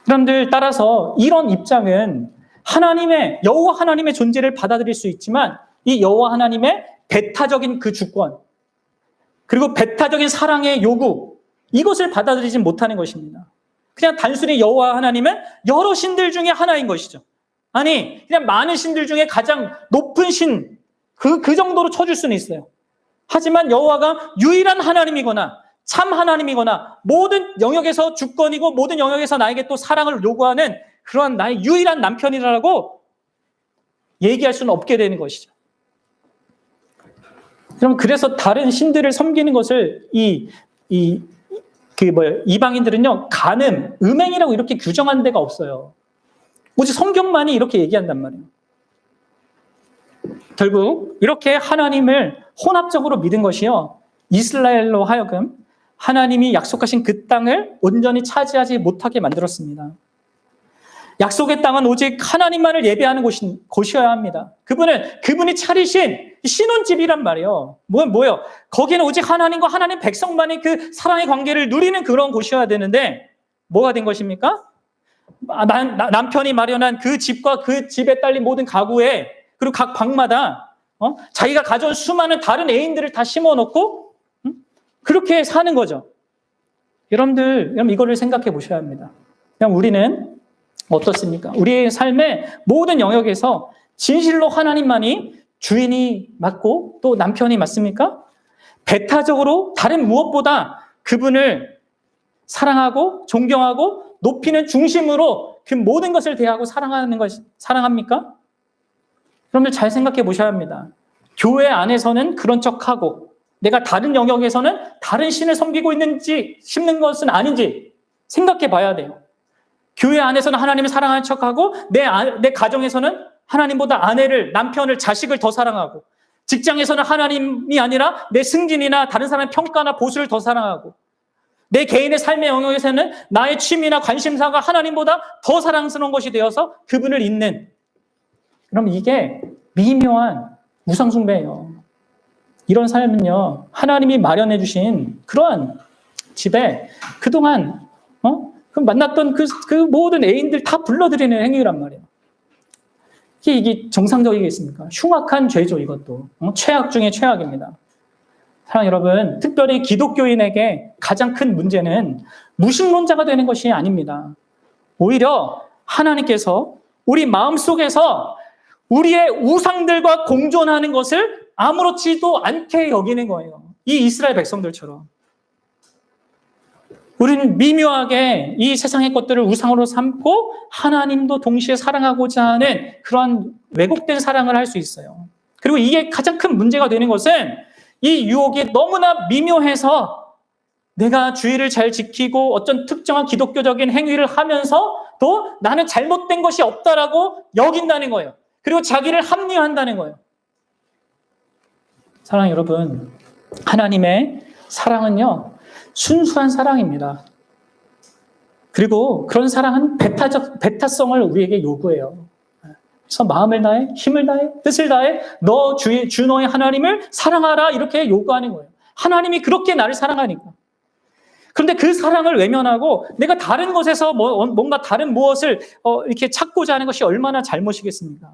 Speaker 1: 그런데 따라서 이런 입장은 여호와 하나님의 존재를 받아들일 수 있지만 이 여호와 하나님의 배타적인 그 주권 그리고 배타적인 사랑의 요구 이것을 받아들이지 못하는 것입니다. 그냥 단순히 여호와 하나님은 여러 신들 중에 하나인 것이죠. 아니 그냥 많은 신들 중에 가장 높은 신 그 정도로 쳐줄 수는 있어요. 하지만 여호와가 유일한 하나님이거나 참 하나님이거나 모든 영역에서 주권이고 모든 영역에서 나에게 또 사랑을 요구하는 그러한 나의 유일한 남편이라고 얘기할 수는 없게 되는 것이죠. 그럼 그래서 다른 신들을 섬기는 것을 이방인들은요, 음행이라고 이렇게 규정한 데가 없어요. 오직 성경만이 이렇게 얘기한단 말이에요. 결국 이렇게 하나님을 혼합적으로 믿은 것이요, 이스라엘로 하여금 하나님이 약속하신 그 땅을 온전히 차지하지 못하게 만들었습니다. 약속의 땅은 오직 하나님만을 예배하는 곳이어야 합니다. 그분이 차리신 신혼집이란 말이에요. 뭐예요? 거기는 오직 하나님과 하나님 백성만의 그 사랑의 관계를 누리는 그런 곳이어야 되는데 뭐가 된 것입니까? 남편이 마련한 그 집과 그 집에 딸린 모든 가구에 그리고 각 방마다 자기가 가져온 수많은 다른 애인들을 다 심어놓고 그렇게 사는 거죠. 여러분들 이거를 생각해 보셔야 합니다. 그냥 우리는 어떻습니까? 우리의 삶의 모든 영역에서 진실로 하나님만이 주인이 맞고 또 남편이 맞습니까? 배타적으로 다른 무엇보다 그분을 사랑하고 존경하고 높이는 중심으로 그 모든 것을 대하고 사랑합니까? 여러분들 잘 생각해 보셔야 합니다. 교회 안에서는 그런 척하고 내가 다른 영역에서는 다른 신을 섬기고 있는지 싶는 것은 아닌지 생각해 봐야 돼요. 교회 안에서는 하나님을 사랑하는 척하고 내 가정에서는 하나님보다 아내를, 남편을, 자식을 더 사랑하고 직장에서는 하나님이 아니라 내 승진이나 다른 사람의 평가나 보수를 더 사랑하고 내 개인의 삶의 영역에서는 나의 취미나 관심사가 하나님보다 더 사랑스러운 것이 되어서 그분을 잇는, 그럼 이게 미묘한 우상숭배예요. 이런 삶은요, 하나님이 마련해 주신 그러한 집에 그동안 만났던 그 모든 애인들 다 불러들이는 행위란 말이에요. 이게 정상적이겠습니까? 흉악한 죄죠, 이것도. 최악 중에 최악입니다. 사랑 여러분, 특별히 기독교인에게 가장 큰 문제는 무신론자가 되는 것이 아닙니다. 오히려 하나님께서 우리 마음속에서 우리의 우상들과 공존하는 것을 아무렇지도 않게 여기는 거예요. 이 이스라엘 백성들처럼. 우리는 미묘하게 이 세상의 것들을 우상으로 삼고 하나님도 동시에 사랑하고자 하는 그런 왜곡된 사랑을 할 수 있어요. 그리고 이게 가장 큰 문제가 되는 것은 이 유혹이 너무나 미묘해서 내가 주의를 잘 지키고 어떤 특정한 기독교적인 행위를 하면서 또 나는 잘못된 것이 없다라고 여긴다는 거예요. 그리고 자기를 합리화한다는 거예요. 사랑 여러분, 하나님의 사랑은요, 순수한 사랑입니다. 그리고 그런 사랑은 배타성을 우리에게 요구해요. 그래서 마음을 다해, 힘을 다해, 뜻을 다해 주 너의 하나님을 사랑하라 이렇게 요구하는 거예요. 하나님이 그렇게 나를 사랑하니까. 그런데 그 사랑을 외면하고 내가 다른 것에서 뭔가 다른 무엇을 이렇게 찾고자 하는 것이 얼마나 잘못이겠습니까?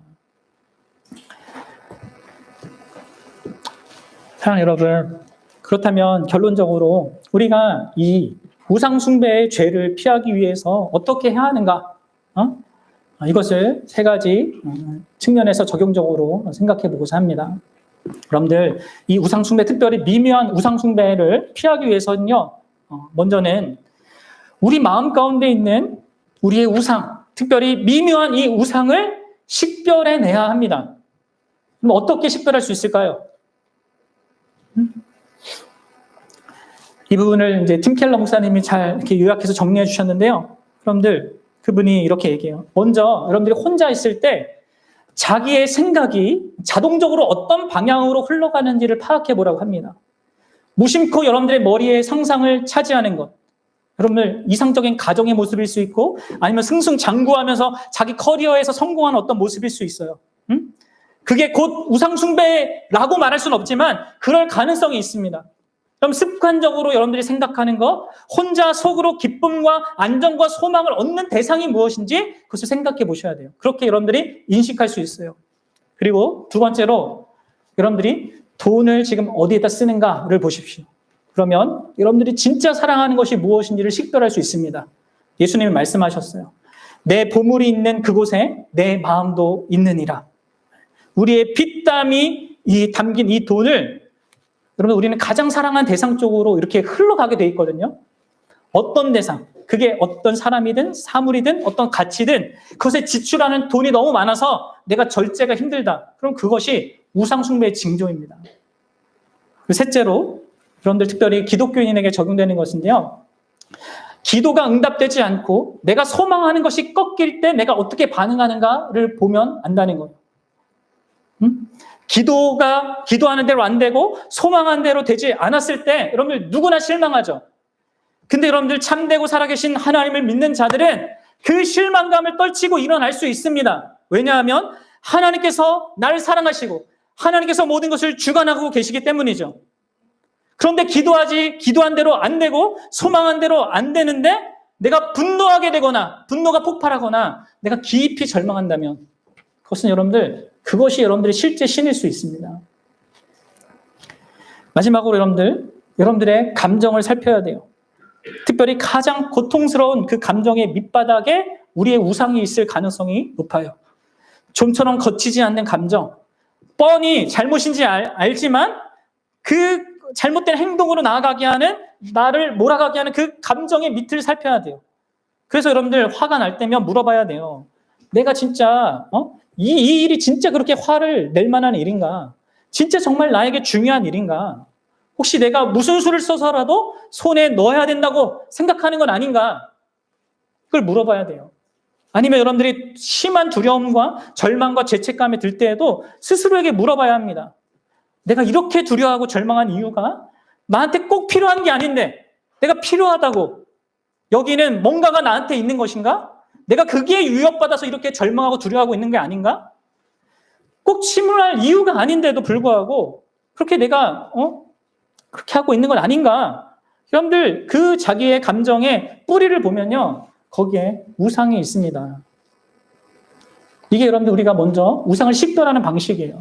Speaker 1: 사랑 여러분, 그렇다면 결론적으로 우리가 이 우상숭배의 죄를 피하기 위해서 어떻게 해야 하는가? 이것을 세 가지 측면에서 적용적으로 생각해 보고자 합니다. 여러분들, 이 우상숭배, 특별히 미묘한 우상숭배를 피하기 위해서는요, 먼저는 우리 마음 가운데 있는 우리의 우상, 특별히 미묘한 이 우상을 식별해내야 합니다. 그럼 어떻게 식별할 수 있을까요? 이 부분을 이제 팀 켈러 목사님이 잘 이렇게 요약해서 정리해 주셨는데요. 여러분들, 그분이 이렇게 얘기해요. 먼저 여러분들이 혼자 있을 때 자기의 생각이 자동적으로 어떤 방향으로 흘러가는지를 파악해 보라고 합니다. 무심코 여러분들의 머리에 상상을 차지하는 것. 여러분들, 이상적인 가정의 모습일 수 있고 아니면 승승장구하면서 자기 커리어에서 성공하는 어떤 모습일 수 있어요. 그게 곧 우상숭배라고 말할 수는 없지만 그럴 가능성이 있습니다. 그럼 습관적으로 여러분들이 생각하는 것, 혼자 속으로 기쁨과 안정과 소망을 얻는 대상이 무엇인지 그것을 생각해 보셔야 돼요. 그렇게 여러분들이 인식할 수 있어요. 그리고 두 번째로 여러분들이 돈을 지금 어디에다 쓰는가를 보십시오. 그러면 여러분들이 진짜 사랑하는 것이 무엇인지를 식별할 수 있습니다. 예수님이 말씀하셨어요. 내 보물이 있는 그곳에 내 마음도 있느니라. 우리의 피땀이 담긴 이 돈을 여러분, 우리는 가장 사랑한 대상 쪽으로 이렇게 흘러가게 돼 있거든요. 어떤 대상, 그게 어떤 사람이든 사물이든 어떤 가치든 그것에 지출하는 돈이 너무 많아서 내가 절제가 힘들다. 그럼 그것이 우상숭배의 징조입니다. 셋째로 여러분들 특별히 기독교인에게 적용되는 것인데요. 기도가 응답되지 않고 내가 소망하는 것이 꺾일 때 내가 어떻게 반응하는가를 보면 안다는 거예요. 기도하는 대로 안 되고 소망한 대로 되지 않았을 때 여러분들 누구나 실망하죠. 근데 여러분들 참되고 살아계신 하나님을 믿는 자들은 그 실망감을 떨치고 일어날 수 있습니다. 왜냐하면 하나님께서 나를 사랑하시고 하나님께서 모든 것을 주관하고 계시기 때문이죠. 그런데 기도한 대로 안 되고 소망한 대로 안 되는데 내가 분노하게 되거나 분노가 폭발하거나 내가 깊이 절망한다면 그것이 여러분들의 실제 신일 수 있습니다. 마지막으로 여러분들의 감정을 살펴야 돼요. 특별히 가장 고통스러운 그 감정의 밑바닥에 우리의 우상이 있을 가능성이 높아요. 좀처럼 거치지 않는 감정, 뻔히 잘못인지 알지만 그 잘못된 행동으로 나아가게 하는 나를 몰아가게 하는 그 감정의 밑을 살펴야 돼요. 그래서 여러분들 화가 날 때면 물어봐야 돼요. 내가 진짜 이 일이 진짜 그렇게 화를 낼 만한 일인가? 진짜 정말 나에게 중요한 일인가? 혹시 내가 무슨 수를 써서라도 손에 넣어야 된다고 생각하는 건 아닌가? 그걸 물어봐야 돼요. 아니면 여러분들이 심한 두려움과 절망과 죄책감에 들 때에도 스스로에게 물어봐야 합니다. 내가 이렇게 두려워하고 절망한 이유가 나한테 꼭 필요한 게 아닌데 내가 필요하다고 여기는 뭔가가 나한테 있는 것인가? 내가 그게 위협받아서 이렇게 절망하고 두려워하고 있는 게 아닌가? 꼭 침울할 이유가 아닌데도 불구하고 그렇게 내가 그렇게 하고 있는 건 아닌가? 여러분들 그 자기의 감정의 뿌리를 보면요. 거기에 우상이 있습니다. 이게 여러분들 우리가 먼저 우상을 식별하는 방식이에요.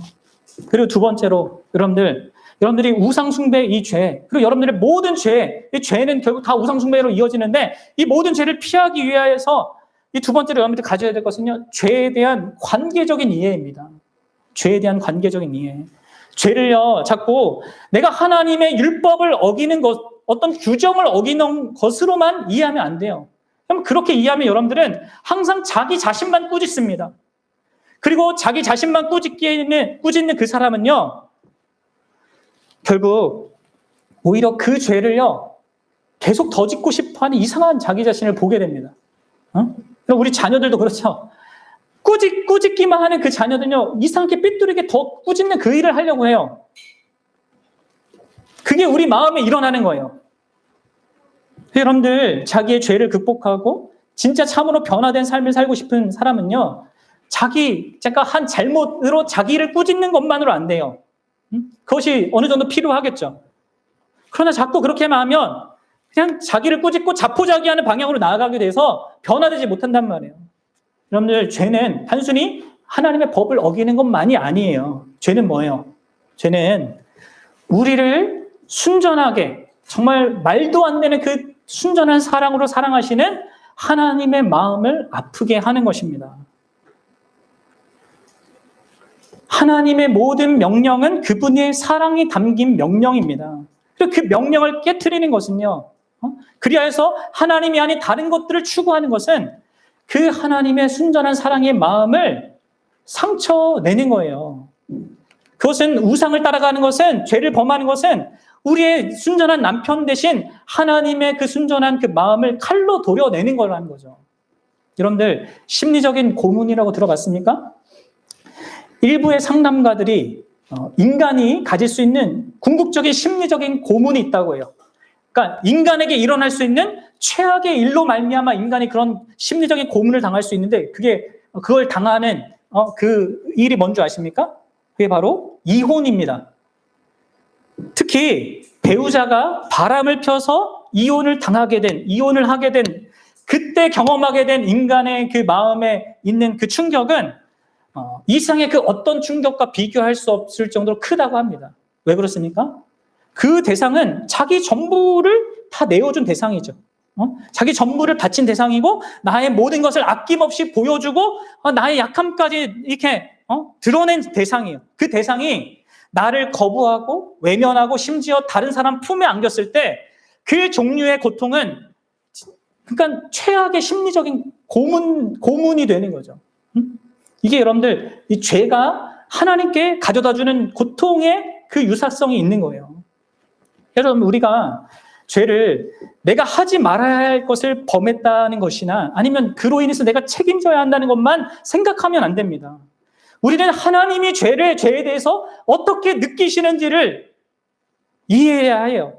Speaker 1: 그리고 두 번째로 여러분들이 우상 숭배 이 죄, 그리고 여러분들의 모든 죄, 이 죄는 결국 다 우상 숭배로 이어지는데 이 모든 죄를 피하기 위해서 이 두 번째로 여러분들이 가져야 될 것은요. 죄에 대한 관계적인 이해입니다. 죄에 대한 관계적인 이해. 죄를요, 자꾸 내가 하나님의 율법을 어기는 것, 어떤 규정을 어기는 것으로만 이해하면 안 돼요. 그럼 그렇게 이해하면 여러분들은 항상 자기 자신만 꾸짖습니다. 그리고 자기 자신만 꾸짖는 그 사람은요, 결국 오히려 그 죄를요, 계속 더 짓고 싶어 하는 이상한 자기 자신을 보게 됩니다. 우리 자녀들도 그렇죠. 꾸짖기만 하는 그 자녀들은요, 이상하게 삐뚤게 더 꾸짖는 그 일을 하려고 해요. 그게 우리 마음에 일어나는 거예요. 여러분들, 자기의 죄를 극복하고 진짜 참으로 변화된 삶을 살고 싶은 사람은요, 자기가 한 잘못으로 자기를 꾸짖는 것만으로 안 돼요. 그것이 어느 정도 필요하겠죠. 그러나 자꾸 그렇게만 하면 그냥 자기를 꾸짖고 자포자기하는 방향으로 나아가게 돼서 변화되지 못한단 말이에요. 여러분들, 죄는 단순히 하나님의 법을 어기는 것만이 아니에요. 죄는 뭐예요? 죄는 우리를 순전하게, 정말 말도 안 되는 그 순전한 사랑으로 사랑하시는 하나님의 마음을 아프게 하는 것입니다. 하나님의 모든 명령은 그분의 사랑이 담긴 명령입니다. 그리고 그 명령을 깨트리는 것은요, 그리하여서 하나님이 아닌 다른 것들을 추구하는 것은 그 하나님의 순전한 사랑의 마음을 상처내는 거예요. 그것은 우상을 따라가는 것은, 죄를 범하는 것은 우리의 순전한 남편 대신 하나님의 그 순전한 그 마음을 칼로 도려내는 거라는 거죠. 여러분들, 심리적인 고문이라고 들어봤습니까? 일부의 상담가들이 인간이 가질 수 있는 궁극적인 심리적인 고문이 있다고 해요. 그러니까 인간에게 일어날 수 있는 최악의 일로 말미암아 인간이 그런 심리적인 고문을 당할 수 있는데 그걸 당하는 그 일이 뭔지 아십니까? 그게 바로 이혼입니다. 특히 배우자가 바람을 펴서 이혼을 하게 된 그때 경험하게 된 인간의 그 마음에 있는 그 충격은 이상의 그 어떤 충격과 비교할 수 없을 정도로 크다고 합니다. 왜 그렇습니까? 그 대상은 자기 전부를 다 내어준 대상이죠. 자기 전부를 바친 대상이고 나의 모든 것을 아낌없이 보여주고 나의 약함까지 이렇게 드러낸 대상이에요. 그 대상이 나를 거부하고 외면하고 심지어 다른 사람 품에 안겼을 때 그 종류의 고통은 그러니까 최악의 심리적인 고문이 되는 거죠. 이게 여러분들, 이 죄가 하나님께 가져다주는 고통의 그 유사성이 있는 거예요. 여러분, 우리가 죄를 내가 하지 말아야 할 것을 범했다는 것이나 아니면 그로 인해서 내가 책임져야 한다는 것만 생각하면 안 됩니다. 우리는 하나님이 죄에 대해서 어떻게 느끼시는지를 이해해야 해요.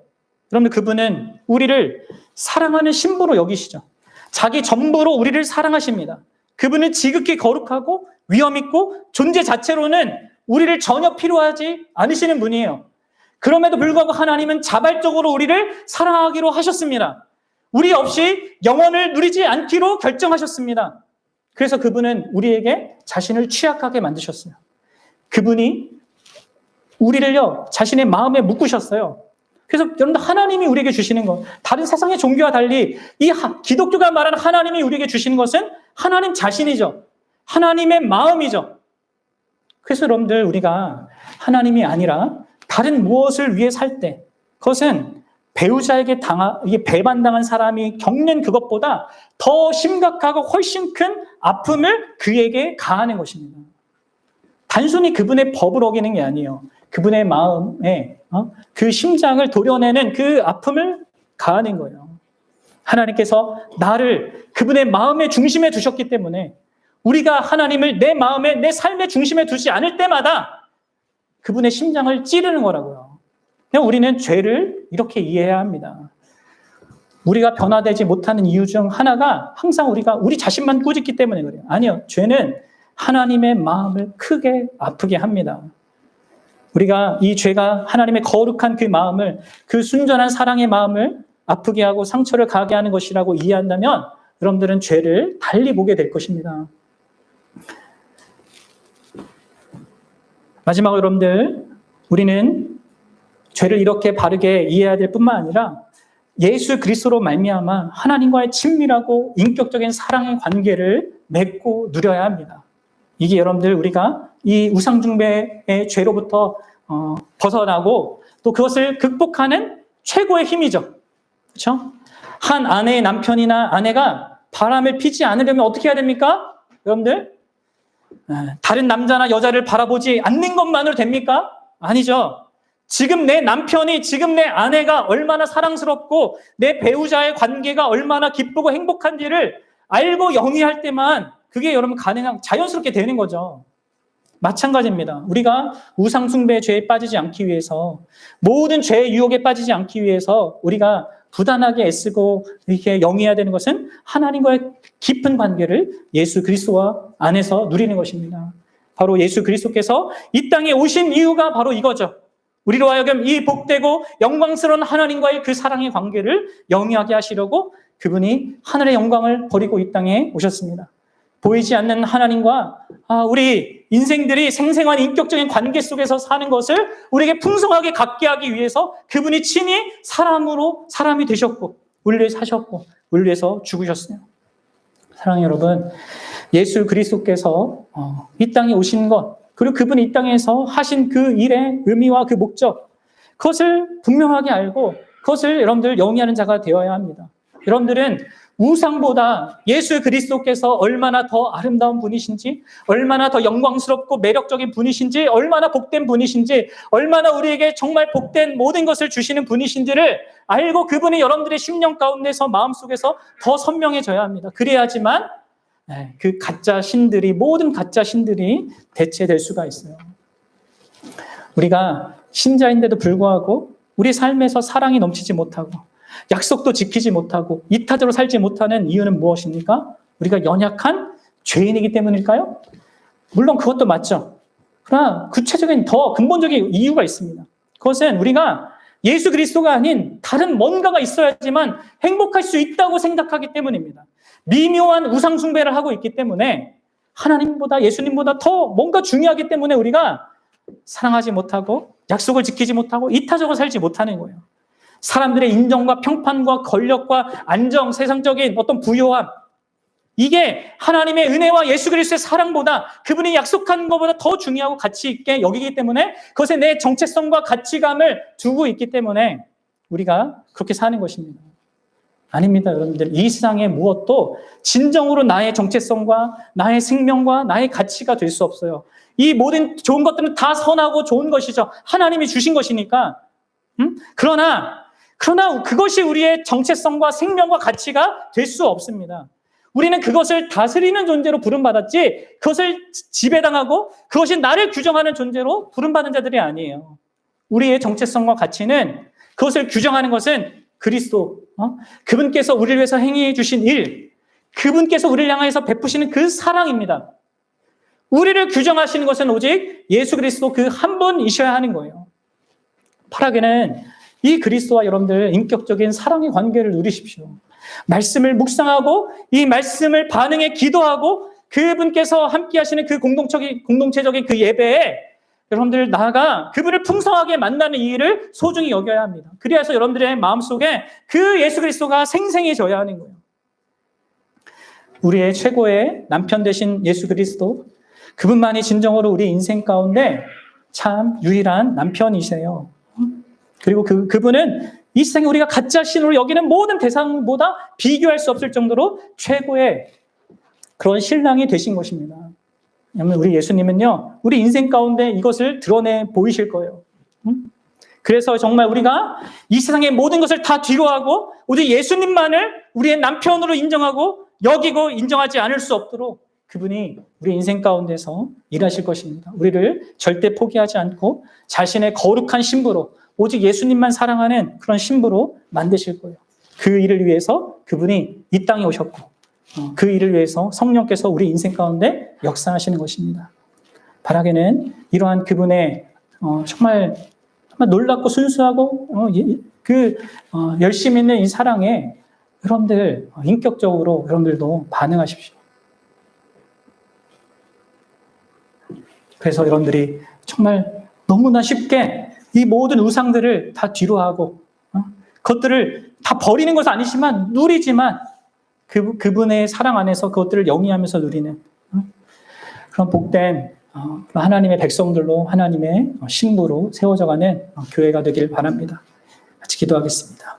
Speaker 1: 여러분, 그분은 우리를 사랑하는 신부로 여기시죠. 자기 전부로 우리를 사랑하십니다. 그분은 지극히 거룩하고 위엄 있고 존재 자체로는 우리를 전혀 필요하지 않으시는 분이에요. 그럼에도 불구하고 하나님은 자발적으로 우리를 사랑하기로 하셨습니다. 우리 없이 영원을 누리지 않기로 결정하셨습니다. 그래서 그분은 우리에게 자신을 취약하게 만드셨어요. 그분이 우리를요, 자신의 마음에 묶으셨어요. 그래서 여러분들, 하나님이 우리에게 주시는 것, 다른 세상의 종교와 달리 이 기독교가 말하는 하나님이 우리에게 주시는 것은 하나님 자신이죠. 하나님의 마음이죠. 그래서 여러분들, 우리가 하나님이 아니라 다른 무엇을 위해 살 때 그것은 배우자에게 이게 배반당한 사람이 겪는 그것보다 더 심각하고 훨씬 큰 아픔을 그에게 가하는 것입니다. 단순히 그분의 법을 어기는 게 아니에요. 그분의 마음에 그 심장을 도려내는 그 아픔을 가하는 거예요. 하나님께서 나를 그분의 마음의 중심에 두셨기 때문에 우리가 하나님을 내 마음에, 내 삶의 중심에 두지 않을 때마다 그분의 심장을 찌르는 거라고요. 그냥 우리는 죄를 이렇게 이해해야 합니다. 우리가 변화되지 못하는 이유 중 하나가 항상 우리가 우리 자신만 꾸짖기 때문에 그래요. 아니요. 죄는 하나님의 마음을 크게 아프게 합니다. 우리가 이 죄가 하나님의 거룩한 그 마음을, 그 순전한 사랑의 마음을 아프게 하고 상처를 가게 하는 것이라고 이해한다면 여러분들은 죄를 달리 보게 될 것입니다. 마지막으로 여러분들, 우리는 죄를 이렇게 바르게 이해해야 될 뿐만 아니라 예수 그리스도로 말미암아 하나님과의 친밀하고 인격적인 사랑의 관계를 맺고 누려야 합니다. 이게 여러분들 우리가 이 우상숭배의 죄로부터 벗어나고 또 그것을 극복하는 최고의 힘이죠. 그렇죠? 한 아내의 남편이나 아내가 바람을 피지 않으려면 어떻게 해야 됩니까? 여러분들? 다른 남자나 여자를 바라보지 않는 것만으로 됩니까? 아니죠. 지금 내 남편이, 지금 내 아내가 얼마나 사랑스럽고 내 배우자의 관계가 얼마나 기쁘고 행복한지를 알고 영위할 때만 그게 여러분 자연스럽게 되는 거죠. 마찬가지입니다. 우리가 우상숭배의 죄에 빠지지 않기 위해서, 모든 죄의 유혹에 빠지지 않기 위해서 우리가 부단하게 애쓰고 이렇게 영위해야 되는 것은 하나님과의 깊은 관계를 예수 그리스도와 안에서 누리는 것입니다. 바로 예수 그리스도께서 이 땅에 오신 이유가 바로 이거죠. 우리로 하여금 이 복되고 영광스러운 하나님과의 그 사랑의 관계를 영위하게 하시려고 그분이 하늘의 영광을 버리고 이 땅에 오셨습니다. 보이지 않는 하나님과 우리 인생들이 생생한 인격적인 관계 속에서 사는 것을 우리에게 풍성하게 갖게 하기 위해서 그분이 친히 사람으로 사람이 되셨고 우리를 위해서 사셨고 우리를 위해서 죽으셨어요. 사랑하는 여러분, 예수 그리스도께서 이 땅에 오신 것, 그리고 그분이 이 땅에서 하신 그 일의 의미와 그 목적, 그것을 분명하게 알고 그것을 여러분들 영위하는 자가 되어야 합니다. 여러분들은 우상보다 예수 그리스도께서 얼마나 더 아름다운 분이신지, 얼마나 더 영광스럽고 매력적인 분이신지, 얼마나 복된 분이신지, 얼마나 우리에게 정말 복된 모든 것을 주시는 분이신지를 알고 그분이 여러분들의 심령 가운데서 마음속에서 더 선명해져야 합니다. 그래야지만 그 가짜 신들이, 모든 가짜 신들이 대체될 수가 있어요. 우리가 신자인데도 불구하고 우리 삶에서 사랑이 넘치지 못하고 약속도 지키지 못하고 이타적으로 살지 못하는 이유는 무엇입니까? 우리가 연약한 죄인이기 때문일까요? 물론 그것도 맞죠. 그러나 구체적인 더 근본적인 이유가 있습니다. 그것은 우리가 예수 그리스도가 아닌 다른 뭔가가 있어야지만 행복할 수 있다고 생각하기 때문입니다. 미묘한 우상숭배를 하고 있기 때문에 하나님보다 예수님보다 더 뭔가 중요하기 때문에 우리가 사랑하지 못하고 약속을 지키지 못하고 이타적으로 살지 못하는 거예요. 사람들의 인정과 평판과 권력과 안정, 세상적인 어떤 부요함, 이게 하나님의 은혜와 예수 그리스도의 사랑보다 그분이 약속한 것보다 더 중요하고 가치 있게 여기기 때문에 그것에 내 정체성과 가치감을 두고 있기 때문에 우리가 그렇게 사는 것입니다. 아닙니다, 여러분들. 이 세상의 무엇도 진정으로 나의 정체성과 나의 생명과 나의 가치가 될 수 없어요. 이 모든 좋은 것들은 다 선하고 좋은 것이죠. 하나님이 주신 것이니까. 그러나 그것이 우리의 정체성과 생명과 가치가 될 수 없습니다. 우리는 그것을 다스리는 존재로 부름받았지 그것을 지배당하고 그것이 나를 규정하는 존재로 부름받은 자들이 아니에요. 우리의 정체성과 가치는, 그것을 규정하는 것은 그리스도, 그분께서 우리를 위해서 행해 주신 일, 그분께서 우리를 향해서 베푸시는 그 사랑입니다. 우리를 규정하시는 것은 오직 예수 그리스도 그 한 분이셔야 하는 거예요. 바라기는 이 그리스도와 여러분들 인격적인 사랑의 관계를 누리십시오. 말씀을 묵상하고 이 말씀을 반응해 기도하고 그분께서 함께 하시는 그 공동체적인 그 예배에 여러분들 나아가 그분을 풍성하게 만나는 이 일을 소중히 여겨야 합니다. 그래서 여러분들의 마음속에 그 예수 그리스도가 생생해져야 하는 거예요. 우리의 최고의 남편 되신 예수 그리스도, 그분만이 진정으로 우리 인생 가운데 참 유일한 남편이세요. 그리고 그분은 이 세상에 우리가 가짜 신으로 여기는 모든 대상보다 비교할 수 없을 정도로 최고의 그런 신랑이 되신 것입니다. 왜냐하면 우리 예수님은요, 우리 인생 가운데 이것을 드러내 보이실 거예요. 그래서 정말 우리가 이 세상의 모든 것을 다 뒤로하고 오직 예수님만을 우리의 남편으로 인정하고 여기고 인정하지 않을 수 없도록 그분이 우리 인생 가운데서 일하실 것입니다. 우리를 절대 포기하지 않고 자신의 거룩한 신부로 오직 예수님만 사랑하는 그런 신부로 만드실 거예요. 그 일을 위해서 그분이 이 땅에 오셨고 그 일을 위해서 성령께서 우리 인생 가운데 역사하시는 것입니다. 바라기는 이러한 그분의 정말 놀랍고 순수하고 열심 있는 이 사랑에 여러분들 인격적으로 여러분들도 반응하십시오. 그래서 여러분들이 정말 너무나 쉽게 이 모든 우상들을 다 뒤로하고 그것들을 다 버리는 것은 아니지만 누리지만 그분의 사랑 안에서 그것들을 영위하면서 누리는 그런 복된 하나님의 백성들로 하나님의 신부로 세워져가는 교회가 되길 바랍니다. 같이 기도하겠습니다.